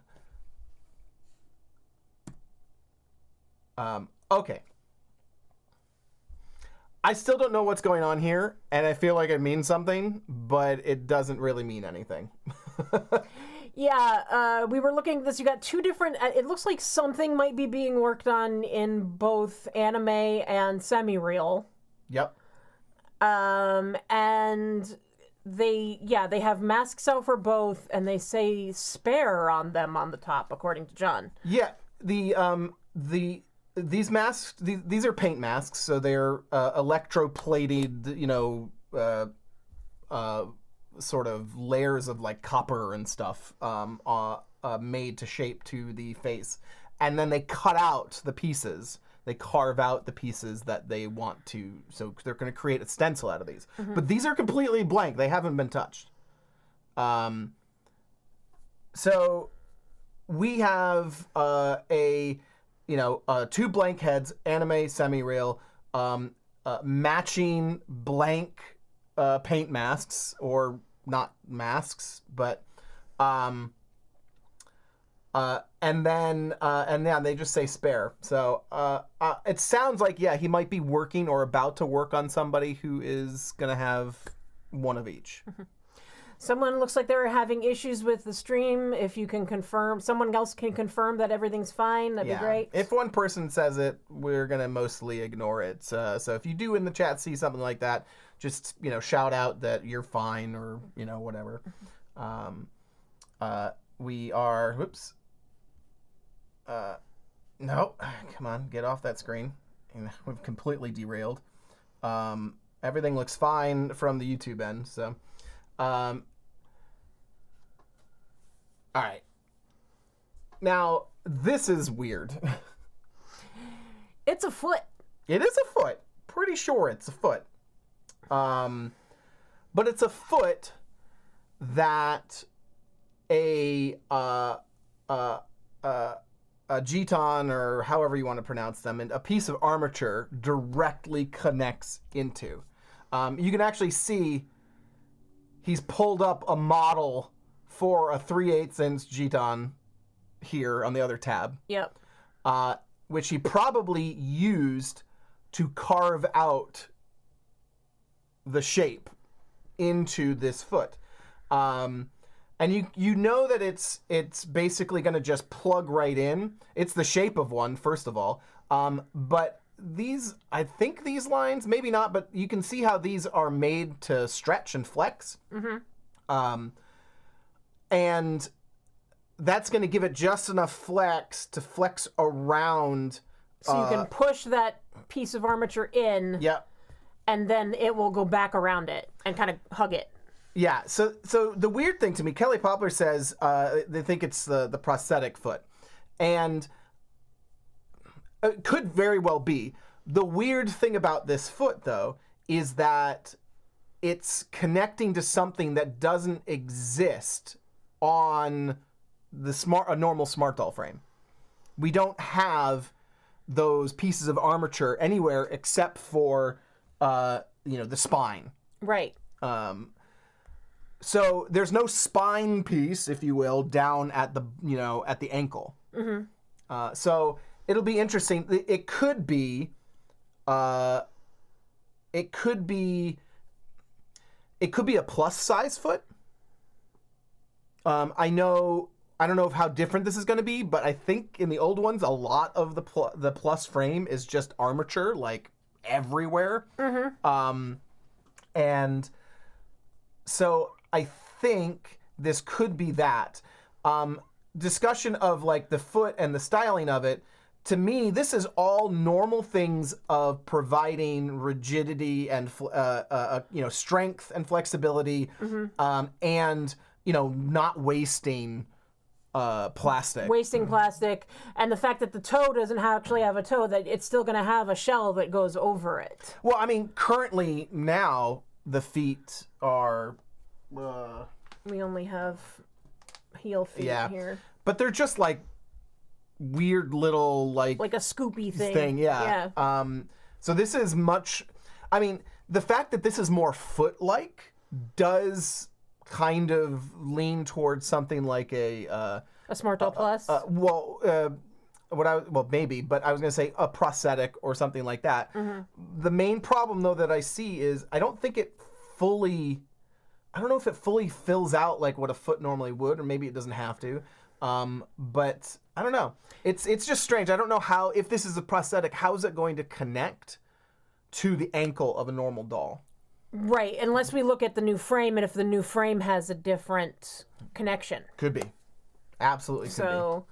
Okay. I still don't know what's going on here, and I feel like it means something, but it doesn't really mean anything. Yeah, we were looking at this. You got two different... It looks like something might be being worked on in both anime and semi-real. Yep. And they have masks out for both, and they say spare on them on the top, according to John. Yeah, these masks, these are paint masks, so they're electroplated, you know, sort of layers of like copper and stuff made to shape to the face. And then they cut out the pieces. They carve out the pieces that they want to. So they're going to create a stencil out of these. But these are completely blank. They haven't been touched. So we have two blank heads, anime, semi-real, matching blank paint masks, or not masks, but and they just say spare. So it sounds like, yeah, he might be working or about to work on somebody who is gonna have one of each. Someone looks like they're having issues with the stream. If you can confirm, someone else can confirm that everything's fine, that'd be great. If one person says it, we're going to mostly ignore it. So if you do in the chat see something like that, just, you know, shout out that you're fine, or, you know, whatever. We are, whoops. No, come on, get off that screen. We've completely derailed. Everything looks fine from the YouTube end, so... all right. Now, this is weird. It's a foot. It is a foot. Pretty sure it's a foot. But it's a foot that a Giton, or however you want to pronounce them, and a piece of armature directly connects into. You can actually see he's pulled up a model for a 3/8 inch Giton here on the other tab. Yep. Which he probably used to carve out the shape into this foot. And you know that it's basically going to just plug right in. It's the shape of one, first of all. But these, I think these lines, maybe not, but you can see how these are made to stretch and flex. And that's going to give it just enough flex to flex around. So you can push that piece of armature in. Yeah. And then it will go back around it and kind of hug it. Yeah, so the weird thing to me, Kelly Poplar says they think it's the prosthetic foot. And it could very well be. The weird thing about this foot, though, is that it's connecting to something that doesn't exist on a normal smart doll frame. We don't have those pieces of armature anywhere except for the spine. Right. So there's no spine piece, if you will, down at the ankle. Mm-hmm. So it'll be interesting. It could be a plus size foot. I don't know how different this is going to be, but I think in the old ones, a lot of the plus frame is just armature, like everywhere. Mm-hmm. And so I think this could be that. Discussion of like the foot and the styling of it, to me, this is all normal things of providing rigidity and strength and flexibility, mm-hmm. And not wasting plastic. Wasting plastic, and the fact that the toe doesn't actually have a toe, that it's still going to have a shell that goes over it. Well, I mean, currently now the feet are. We only have heel feet here. But they're just like weird little like a scoopy thing. Yeah. So this is much. I mean, the fact that this is more foot-like does kind of lean towards something like a Smart Doll Plus. Maybe, but I was going to say a prosthetic or something like that. Mm-hmm. The main problem though that I see is I don't know if it fully fills out like what a foot normally would, or maybe it doesn't have to. But I don't know. It's just strange. I don't know how, if this is a prosthetic, how is it going to connect to the ankle of a normal doll? Right, unless we look at the new frame, and if the new frame has a different connection. Could be. Absolutely could be.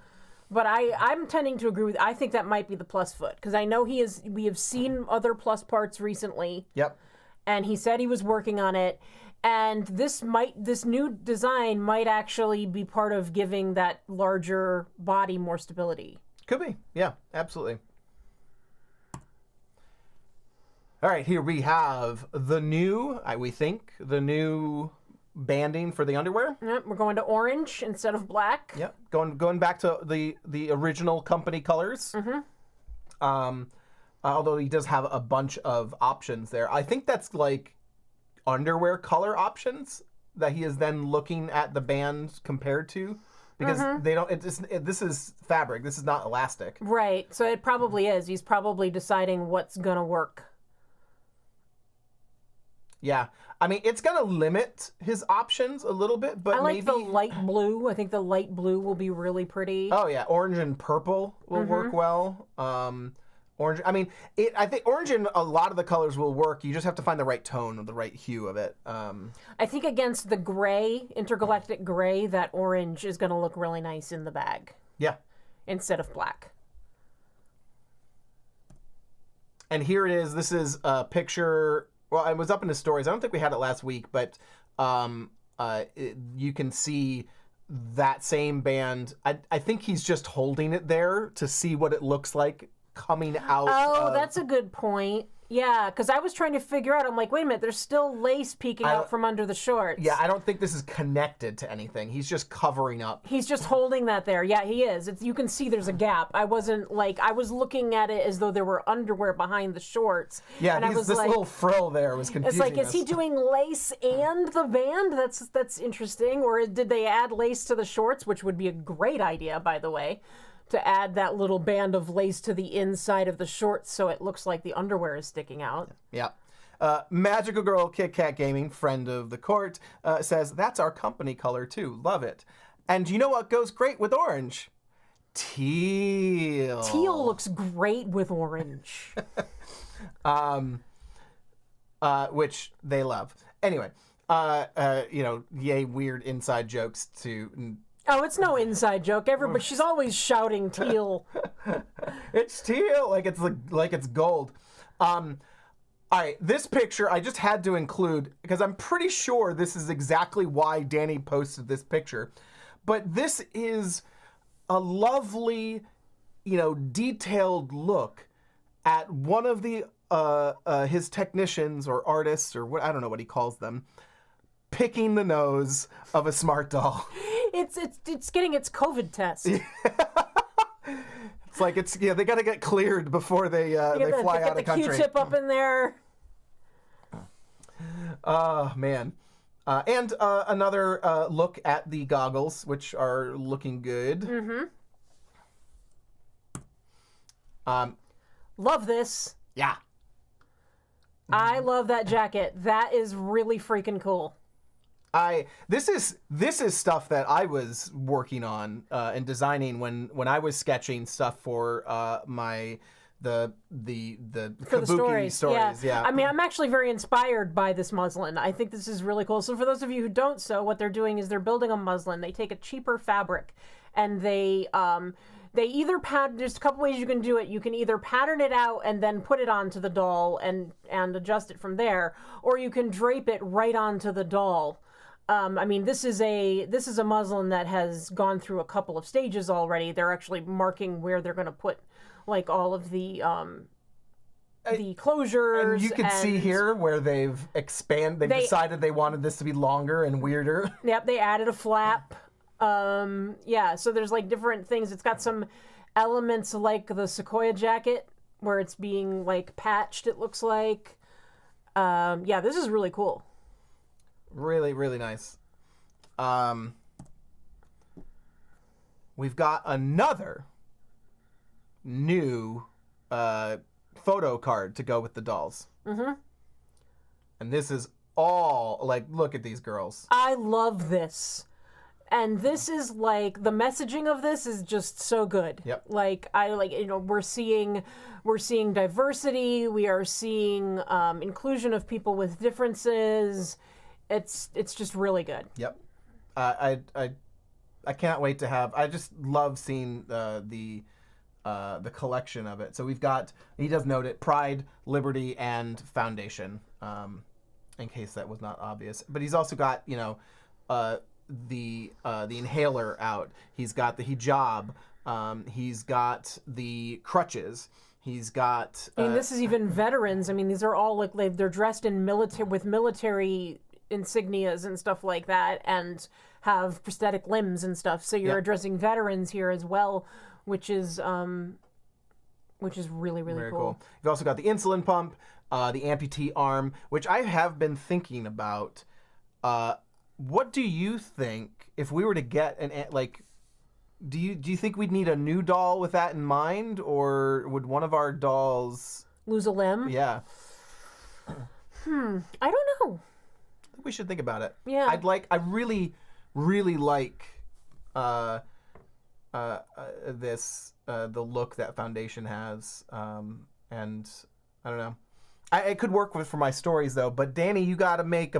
But I'm tending to agree with, I think that might be the plus foot, because I know we have seen other plus parts recently. Yep. And he said he was working on it. And this new design might actually be part of giving that larger body more stability. Could be. Yeah, absolutely. All right, here we have the new banding for the underwear. Yep, we're going to orange instead of black. Yep, going back to the original company colors. Mm-hmm. Although he does have a bunch of options there. I think that's like underwear color options that he is then looking at the bands compared to, because mm-hmm. they don't. This is fabric. This is not elastic. Right. So it probably is. He's probably deciding what's gonna work. Yeah. I mean, it's gonna limit his options a little bit, but I like maybe the light blue. I think the light blue will be really pretty. Oh yeah, orange and purple will mm-hmm. work well. Orange. I mean, I think orange and a lot of the colors will work. You just have to find the right tone or the right hue of it. I think against the gray, intergalactic gray, that orange is going to look really nice in the bag. Yeah. Instead of black. And here it is. This is a picture. Well, it was up in the stories. I don't think we had it last week, but you can see that same band. I think he's just holding it there to see what it looks like coming out. Oh, that's a good point. Yeah, because I was trying to figure out, I'm like, wait a minute, there's still lace peeking out from under the shorts. Yeah, I don't think this is connected to anything. He's just covering up. He's just holding that there. Yeah, he is. You can see there's a gap. I was looking at it as though there were underwear behind the shorts. Yeah, and this little frill there was confusing. It's like, is he doing lace and the band? That's interesting. Or did they add lace to the shorts, which would be a great idea, by the way, to add that little band of lace to the inside of the shorts so it looks like the underwear is sticking out. Yeah. Magical Girl Kit Kat Gaming, friend of the court, says, that's our company color too. Love it. And you know what goes great with orange? Teal. Teal looks great with orange. Which they love. Anyway, yay weird inside jokes to... Oh, it's no inside joke. Everybody, she's always shouting teal. It's teal, like it's gold. All right, this picture I just had to include because I'm pretty sure this is exactly why Danny posted this picture. But this is a lovely, detailed look at one of the his technicians or artists or what, I don't know what he calls them, picking the nose of a smart doll. It's getting its COVID test. It's like they got to get cleared before they fly out of country. Get the Q-tip up in there. Oh man. And another look at the goggles, which are looking good. Mm-hmm. Love this. Yeah. I love that jacket. That is really freaking cool. This is stuff that I was working on and designing when I was sketching stuff for the Kabuki stories. Yeah. I mean, I'm actually very inspired by this muslin. I think this is really cool. So for those of you who don't sew, what they're doing is they're building a muslin. They take a cheaper fabric and they either pattern. There's a couple ways you can do it. You can either pattern it out and then put it onto the doll and adjust it from there, or you can drape it right onto the doll. I mean, this is a muslin that has gone through a couple of stages already. They're actually marking where they're going to put like all of the closures. And you can see here where they've decided they wanted this to be longer and weirder. Yep, they added a flap. So there's like different things. It's got some elements like the Sequoia jacket where it's being like patched, it looks like. This is really cool. Really, really nice. We've got another new photo card to go with the dolls. Mm-hmm. And this is all, like, look at these girls. I love this. And this is like, the messaging of this is just so good. Yep. Like, we're seeing diversity. We are seeing inclusion of people with differences. It's just really good. Yep. I can't wait to have. I just love seeing the collection of it. So we've got. He does note it: Pride, Liberty, and Foundation. In case that was not obvious, but he's also got the inhaler out. He's got the hijab. He's got the crutches. He's got. I mean, this is even veterans. I mean, these are all like they're dressed in military insignias and stuff like that, and have prosthetic limbs and stuff. So you're addressing veterans here as well, which is really, really very cool. You've also got the insulin pump, the amputee arm, which I have been thinking about. What do you think if we were to get do you think we'd need a new doll with that in mind, or would one of our dolls lose a limb? Yeah. I don't know. We should think about it. Yeah. I really, really like this the look that Foundation has, and I don't know. It could work for my stories though. But Danny, you got to make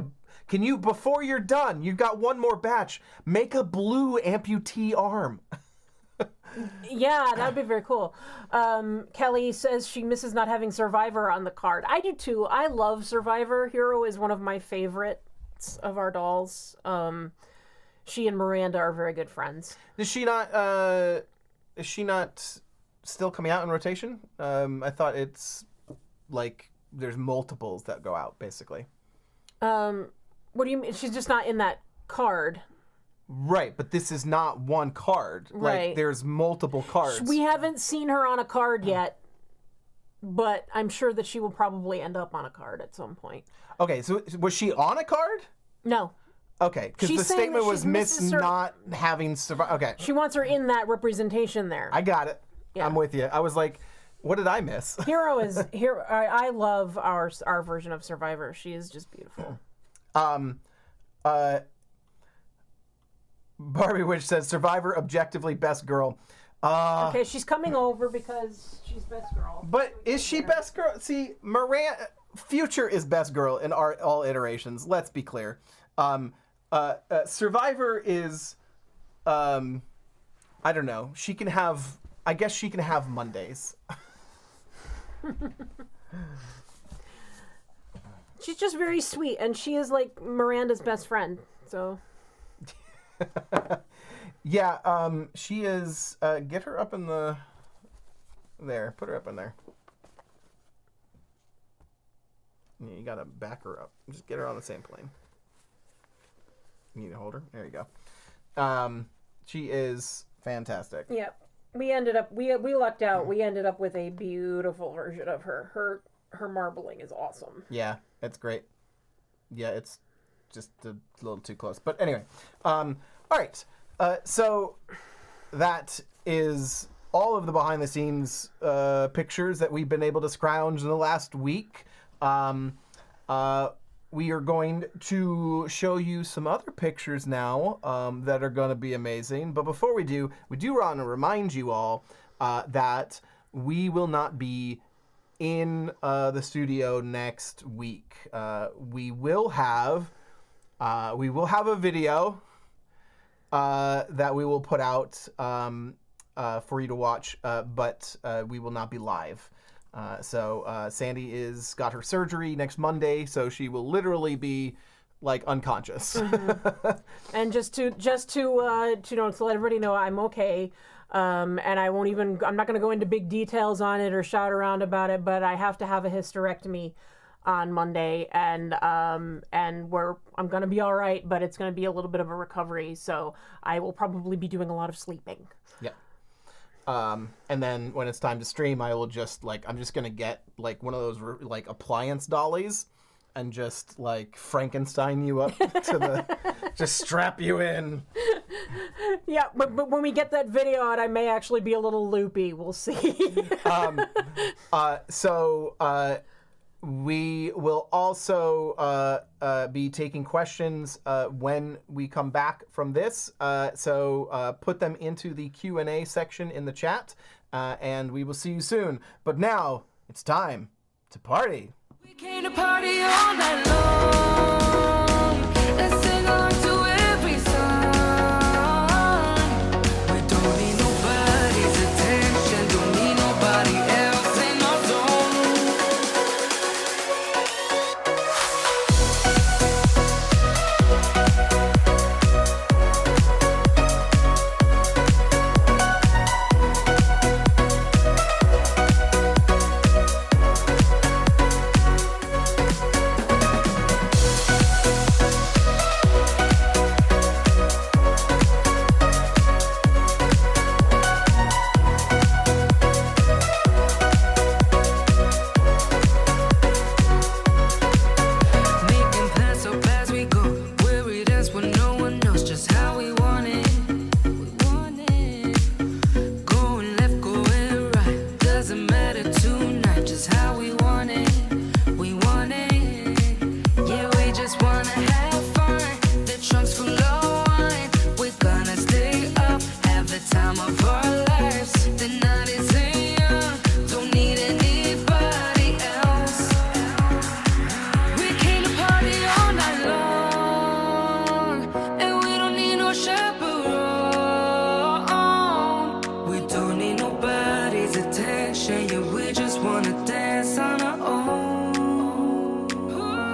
Can you, before you're done, you've got one more batch, make a blue amputee arm. Yeah, that would be very cool. Kelly says she misses not having Survivor on the card. I do too. I love Survivor. Hero is one of my favorites of our dolls. She and Miranda are very good friends. Is she not still coming out in rotation? I thought it's like there's multiples that go out basically. What do you mean? She's just not in that card. Right, but this is not one card. Right. Like, there's multiple cards. We haven't seen her on a card yet, but I'm sure that she will probably end up on a card at some point. Okay, so was she on a card? No. Okay, because the statement was not having survived. Okay. She wants her in that representation there. I got it. Yeah. I'm with you. I was like, what did I miss? Hero is here. I love our version of Survivor. She is just beautiful. Barbie Witch says Survivor objectively best girl. Okay, she's coming over because she's best girl. But is she best girl? See, Miranda, Future is best girl in all iterations. Let's be clear. Survivor is, I don't know. I guess she can have Mondays. She's just very sweet, and she is like Miranda's best friend. So. Yeah, she is. Get her up in the. There, put her up in there. Yeah, you gotta back her up. Just get her on the same plane. You need to hold her. There you go. She is fantastic. Yep. We ended up. We lucked out. We ended up with a beautiful version of her. Her marbling is awesome. Yeah, it's great. Yeah, it's just a little too close. But anyway, all right. So that is all of the behind the scenes pictures that we've been able to scrounge in the last week. We are going to show you some other pictures now that are going to be amazing. But before we do want to remind you all that we will not be in the studio next week. We will have a video that we will put out for you to watch, but we will not be live. So Sandy is got her surgery next Monday, so she will literally be like unconscious. Mm-hmm. And just to let everybody know, I'm okay. And I'm not going to go into big details on it or shout around about it, but I have to have a hysterectomy on Monday, and I'm going to be all right, but it's going to be a little bit of a recovery, so I will probably be doing a lot of sleeping. Yeah. And then when it's time to stream, I will just I'm just going to get like one of those like appliance dollies and just like Frankenstein you up to just strap you in. Yeah, but when we get that video out, I may actually be a little loopy. We'll see. So we will also be taking questions when we come back from this. So put them into the Q&A section in the chat, and we will see you soon. But now it's time to party. We came to party all night long. Let's sing along to every song. We don't need nobody's attention, don't need nobody else in our zone. Making plans so as we go. Weary dance when no one knows just how we want it. We want it. Going left, going right. Doesn't matter tonight, just how we want it. We want it. Yeah, we just wanna have fun. The trunk's full of wine. We're gonna stay up, have the time of our lives. The night is young, don't need anybody else. We came to party all night long, and we don't need no chaperone. We don't need nobody's attention, yeah, we just wanna dance on our own.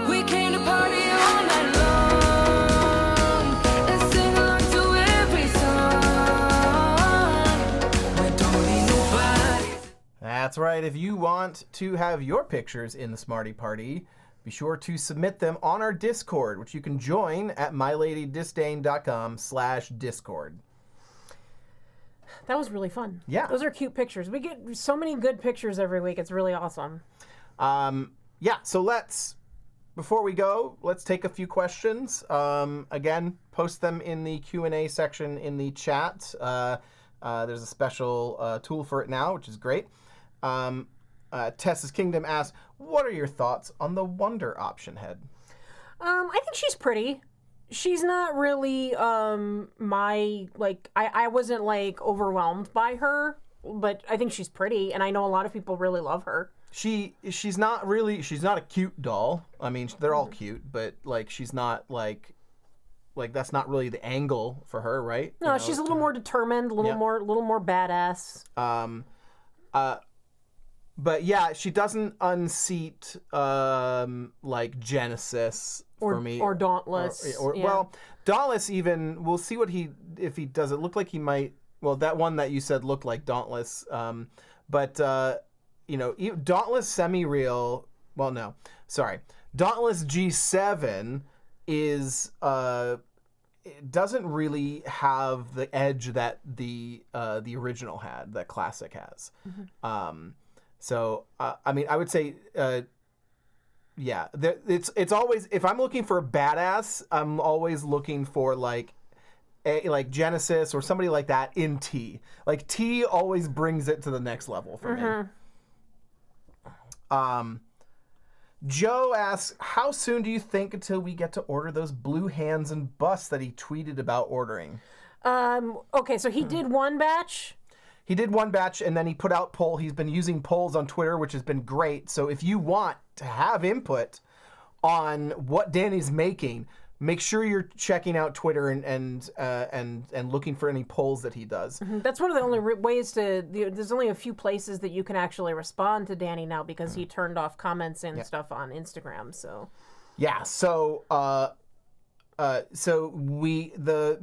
We came to party all night long, and sing along to every song. We don't need nobody. That's right. If you want to have your pictures in the Smarty Party, be sure to submit them on our Discord, which you can join at myladydisdain.com/Discord. That was really fun. Yeah. Those are cute pictures. We get so many good pictures every week. It's really awesome. Yeah, so before we go, let's take a few questions. Again, post them in the Q&A section in the chat. There's a special tool for it now, which is great. Tessa's Kingdom asks, what are your thoughts on the Wonder option head? I think she's pretty. She's not really I wasn't like overwhelmed by her, but I think she's pretty, and I know a lot of people really love her. She's not a cute doll. I mean, they're all cute, but like she's not like that's not really the angle for her, right? No, she's a little more determined, a little more badass. But yeah, she doesn't unseat like Genesis for me. Or Dauntless. Yeah. Well, Dauntless even, we'll see if he does. It looked like he might, well, that one that you said looked like Dauntless. But, Dauntless semi-real, well, no, sorry. Dauntless G7 is, it doesn't really have the edge that the original had, that Classic has. Mm-hmm. I would say, it's always, if I'm looking for a badass, I'm always looking for like Genesis or somebody like that in T. Like T always brings it to the next level for me. Joe asks, how soon do you think until we get to order those blue hands and busts that he tweeted about ordering? Okay, so he did one batch. He did one batch, and then he put out poll. He's been using polls on Twitter, which has been great. So if you want to have input on what Danny's making, make sure you're checking out Twitter and looking for any polls that he does. Mm-hmm. That's one of the only ways to. There's only a few places that you can actually respond to Danny now because he turned off comments and stuff on Instagram. So. Yeah. So.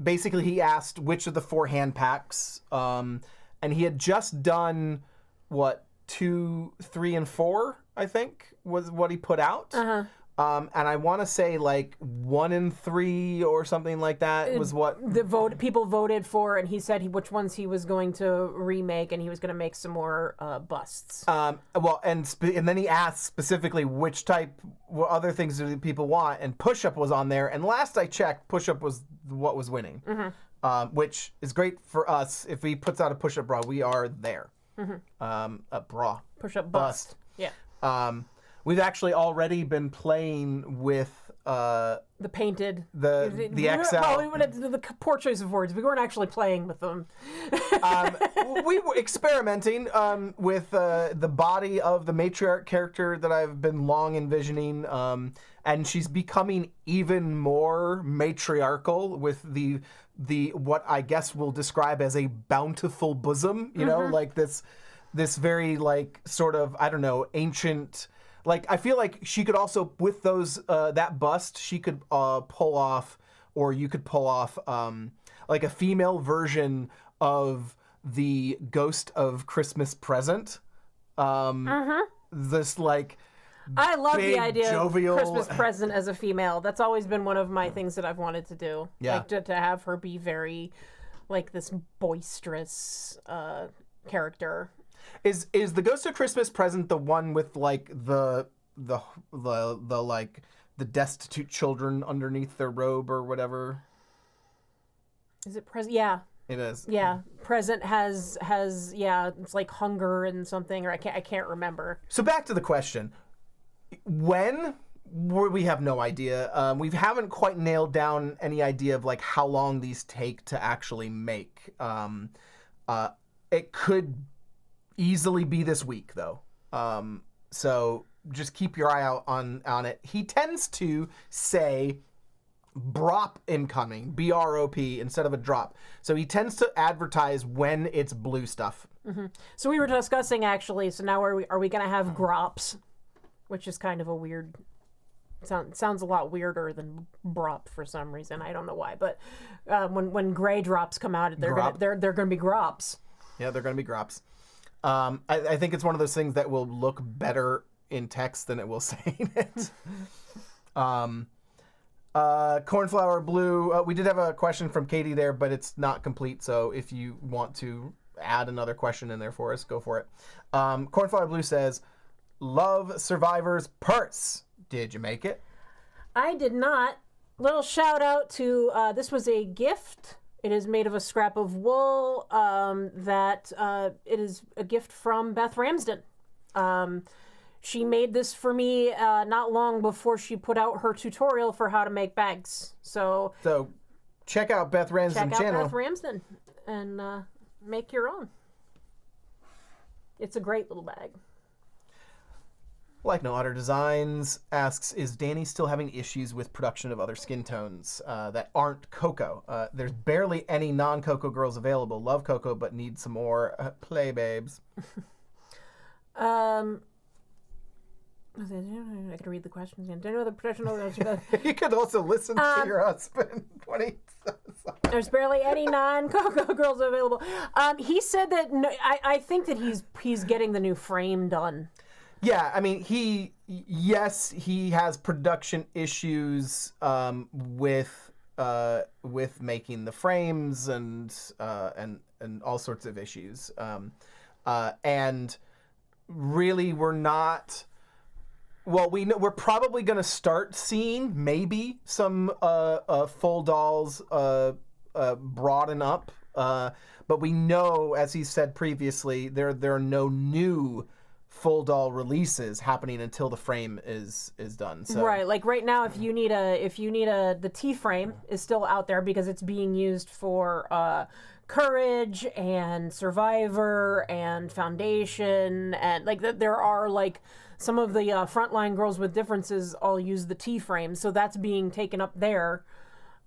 Basically he asked which of the 4 hand packs. And he had just done, 2, 3, and 4, I think, was what he put out. Uh-huh. And I want to say, 1 and 3 or something like that was what... People voted for, and he said which ones he was going to remake, and he was going to make some more busts. And then he asked specifically which what other things do people want, and Push-Up was on there. And last I checked, Push-Up was what was winning. Mm-hmm. Which is great for us. If he puts out a push-up bra, we are there. Mm-hmm. A bra. Push-up bust. Yeah. We've actually already been playing with the painted the XL. Well, the poor choice of words. We weren't actually playing with them. We were experimenting with the body of the matriarch character that I've been long envisioning, and she's becoming even more matriarchal with the what I guess we'll describe as a bountiful bosom. You know, like this very sort of, I don't know, ancient. I feel like she could also, with those that bust, she could pull off, or you could pull off a female version of the Ghost of Christmas Present. This I love big, the idea jovial... of Christmas Present as a female. That's always been one of my things that I've wanted to do. Yeah. To have her be very this boisterous character. Is the Ghost of Christmas Present the one with the destitute children underneath their robe or whatever? Is it Present? Yeah. It is. Yeah. Present has it's like hunger and something, or I can't remember. So back to the question. When? We have no idea. We haven't quite nailed down any idea of how long these take to actually make. It could easily be this week, though. So just keep your eye out on it. He tends to say BROP incoming, B-R-O-P, instead of a drop. So he tends to advertise when it's blue stuff. Mm-hmm. So we were discussing, actually, so now are we going to have grops, which is kind of a weird... Sounds a lot weirder than brop for some reason. I don't know why, but when gray drops come out, they're going to be grops. Yeah, they're going to be grops. I think it's one of those things that will look better in text than it will say in it. Cornflower blue. We did have a question from Katie there, but it's not complete. So if you want to add another question in there for us, go for it. Cornflower blue says, "Love Survivor's purse. Did you make it?" I did not. Little shout out to this was a gift. It is made of a scrap of wool. It is a gift from Beth Ramsden. She made this for me not long before she put out her tutorial for how to make bags. So check out Beth Ramsden's channel. Beth Ramsden and make your own. It's a great little bag. Like No Otter Designs asks, is Danny still having issues with production of other skin tones that aren't Cocoa? There's barely any non-Cocoa girls available. Love Cocoa, but need some more play babes. I can read the questions again. Do you know the professional? You could also listen to your husband when he says something. There's barely any non-Coco girls available. He said that I think that he's getting the new frame done. Yeah, I mean, he has production issues with making the frames and all sorts of issues. And really, we're not. Well, we're probably going to start seeing maybe some full dolls broaden up, but we know, as he said previously, there are no new full doll releases happening until the frame is done. So. Right, like right now, if you need the T frame is still out there because it's being used for Courage and Survivor and Foundation, and like there are like some of the frontline girls with differences all use the T frame, so that's being taken up there.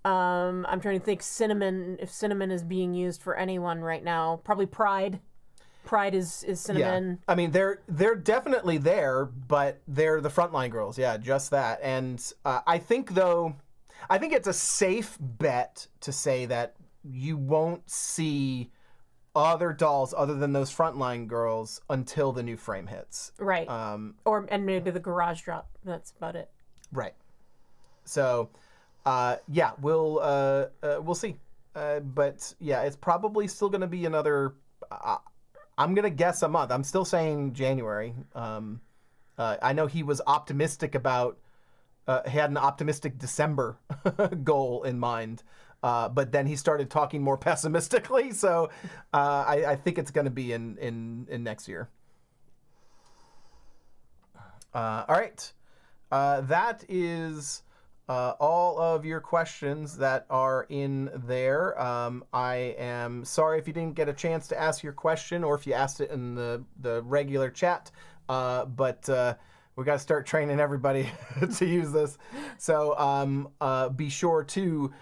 I'm trying to think if Cinnamon is being used for anyone right now. Probably Pride. Pride is Cinnamon. Yeah. I mean, they're definitely there, but they're the frontline girls. Yeah, just that. And I think it's a safe bet to say that you won't see other dolls other than those frontline girls until the new frame hits. Right. And maybe the garage drop. That's about it. Right. So, yeah, we'll see. But yeah, it's probably still going to be another. I'm going to guess a month. I'm still saying January. I know he was optimistic about. He had an optimistic December goal in mind. But then he started talking more pessimistically, so I think it's going to be in next year. All right. That is all of your questions that are in there. I am sorry if you didn't get a chance to ask your question or if you asked it in the regular chat, but we got to start training everybody to use this. So be sure to...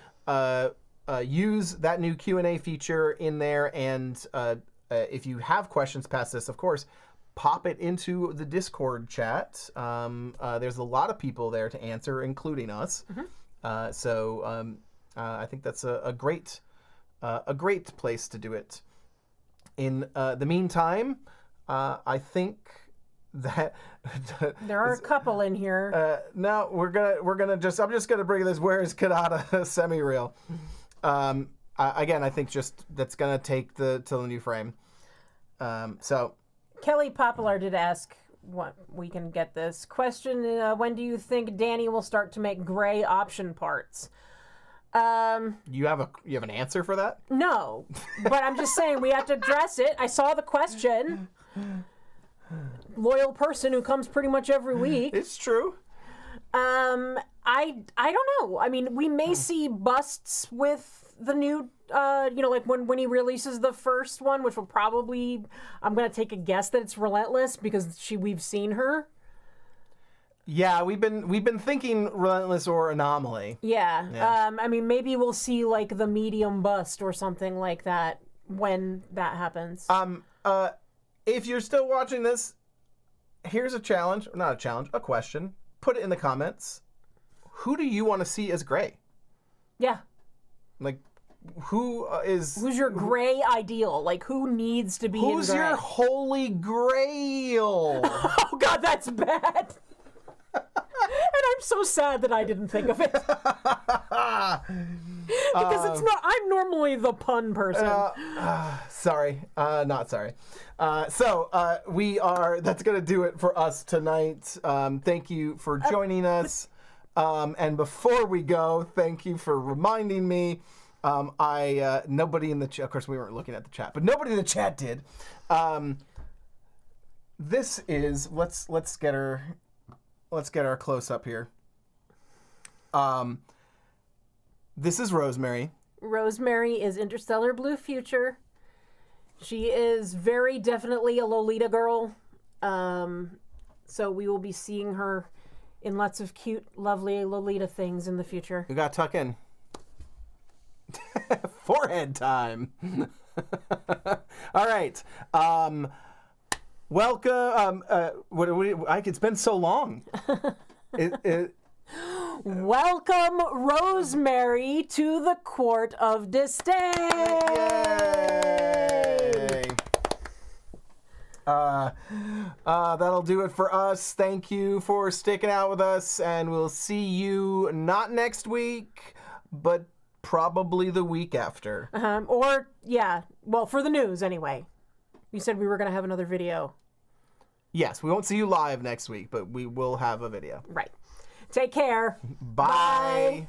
use that new Q&A feature in there, and if you have questions past this, of course, pop it into the Discord chat. There's a lot of people there to answer, including us. Mm-hmm. So I think that's a great place to do it. In the meantime, I think that there are a couple in here. No, I'm just gonna bring this. Where is Kadada semi-real? Again, I think just that's gonna take till the new frame. So Kelly Poplar did ask what we can get this question. When do you think Danny will start to make gray option parts? You have an answer for that? No, but I'm just saying we have to address it. I saw the question. Loyal person who comes pretty much every week. It's true. I don't know. I mean, we may see busts with the new, like when he releases the first one, which will probably, I'm gonna take a guess that it's Relentless because we've seen her. Yeah, we've been thinking Relentless or Anomaly. Yeah. I mean, maybe we'll see like the medium bust or something like that when that happens. If you're still watching this, here's a challenge, or not a challenge, a question. Put it in the comments. Who do you want to see as gray? Yeah. Like, who's your gray ideal? Like, who needs to be in gray? Who's your holy grail? Oh, God, that's bad. And I'm so sad that I didn't think of it. Because it's not, I'm normally the pun person. Sorry. Not sorry. That's going to do it for us tonight. Thank you for joining us. And before we go, thank you for reminding me. Nobody in the chat, of course we weren't looking at the chat, but nobody in the chat did. This is, let's get our close up here. This is Rosemary. Rosemary is Interstellar Blue Future. She is very definitely a Lolita girl. So we will be seeing her in lots of cute, lovely Lolita things in the future. You got to tuck in. Forehead time. All right. Welcome. It's been so long. Welcome, Rosemary, to the Court of Disdain. Yay! That'll do it for us. Thank you for sticking out with us, and we'll see you not next week, but probably the week after. For the news anyway. You said we were going to have another video. Yes, we won't see you live next week, but we will have a video. Right. Take care. Bye. Bye.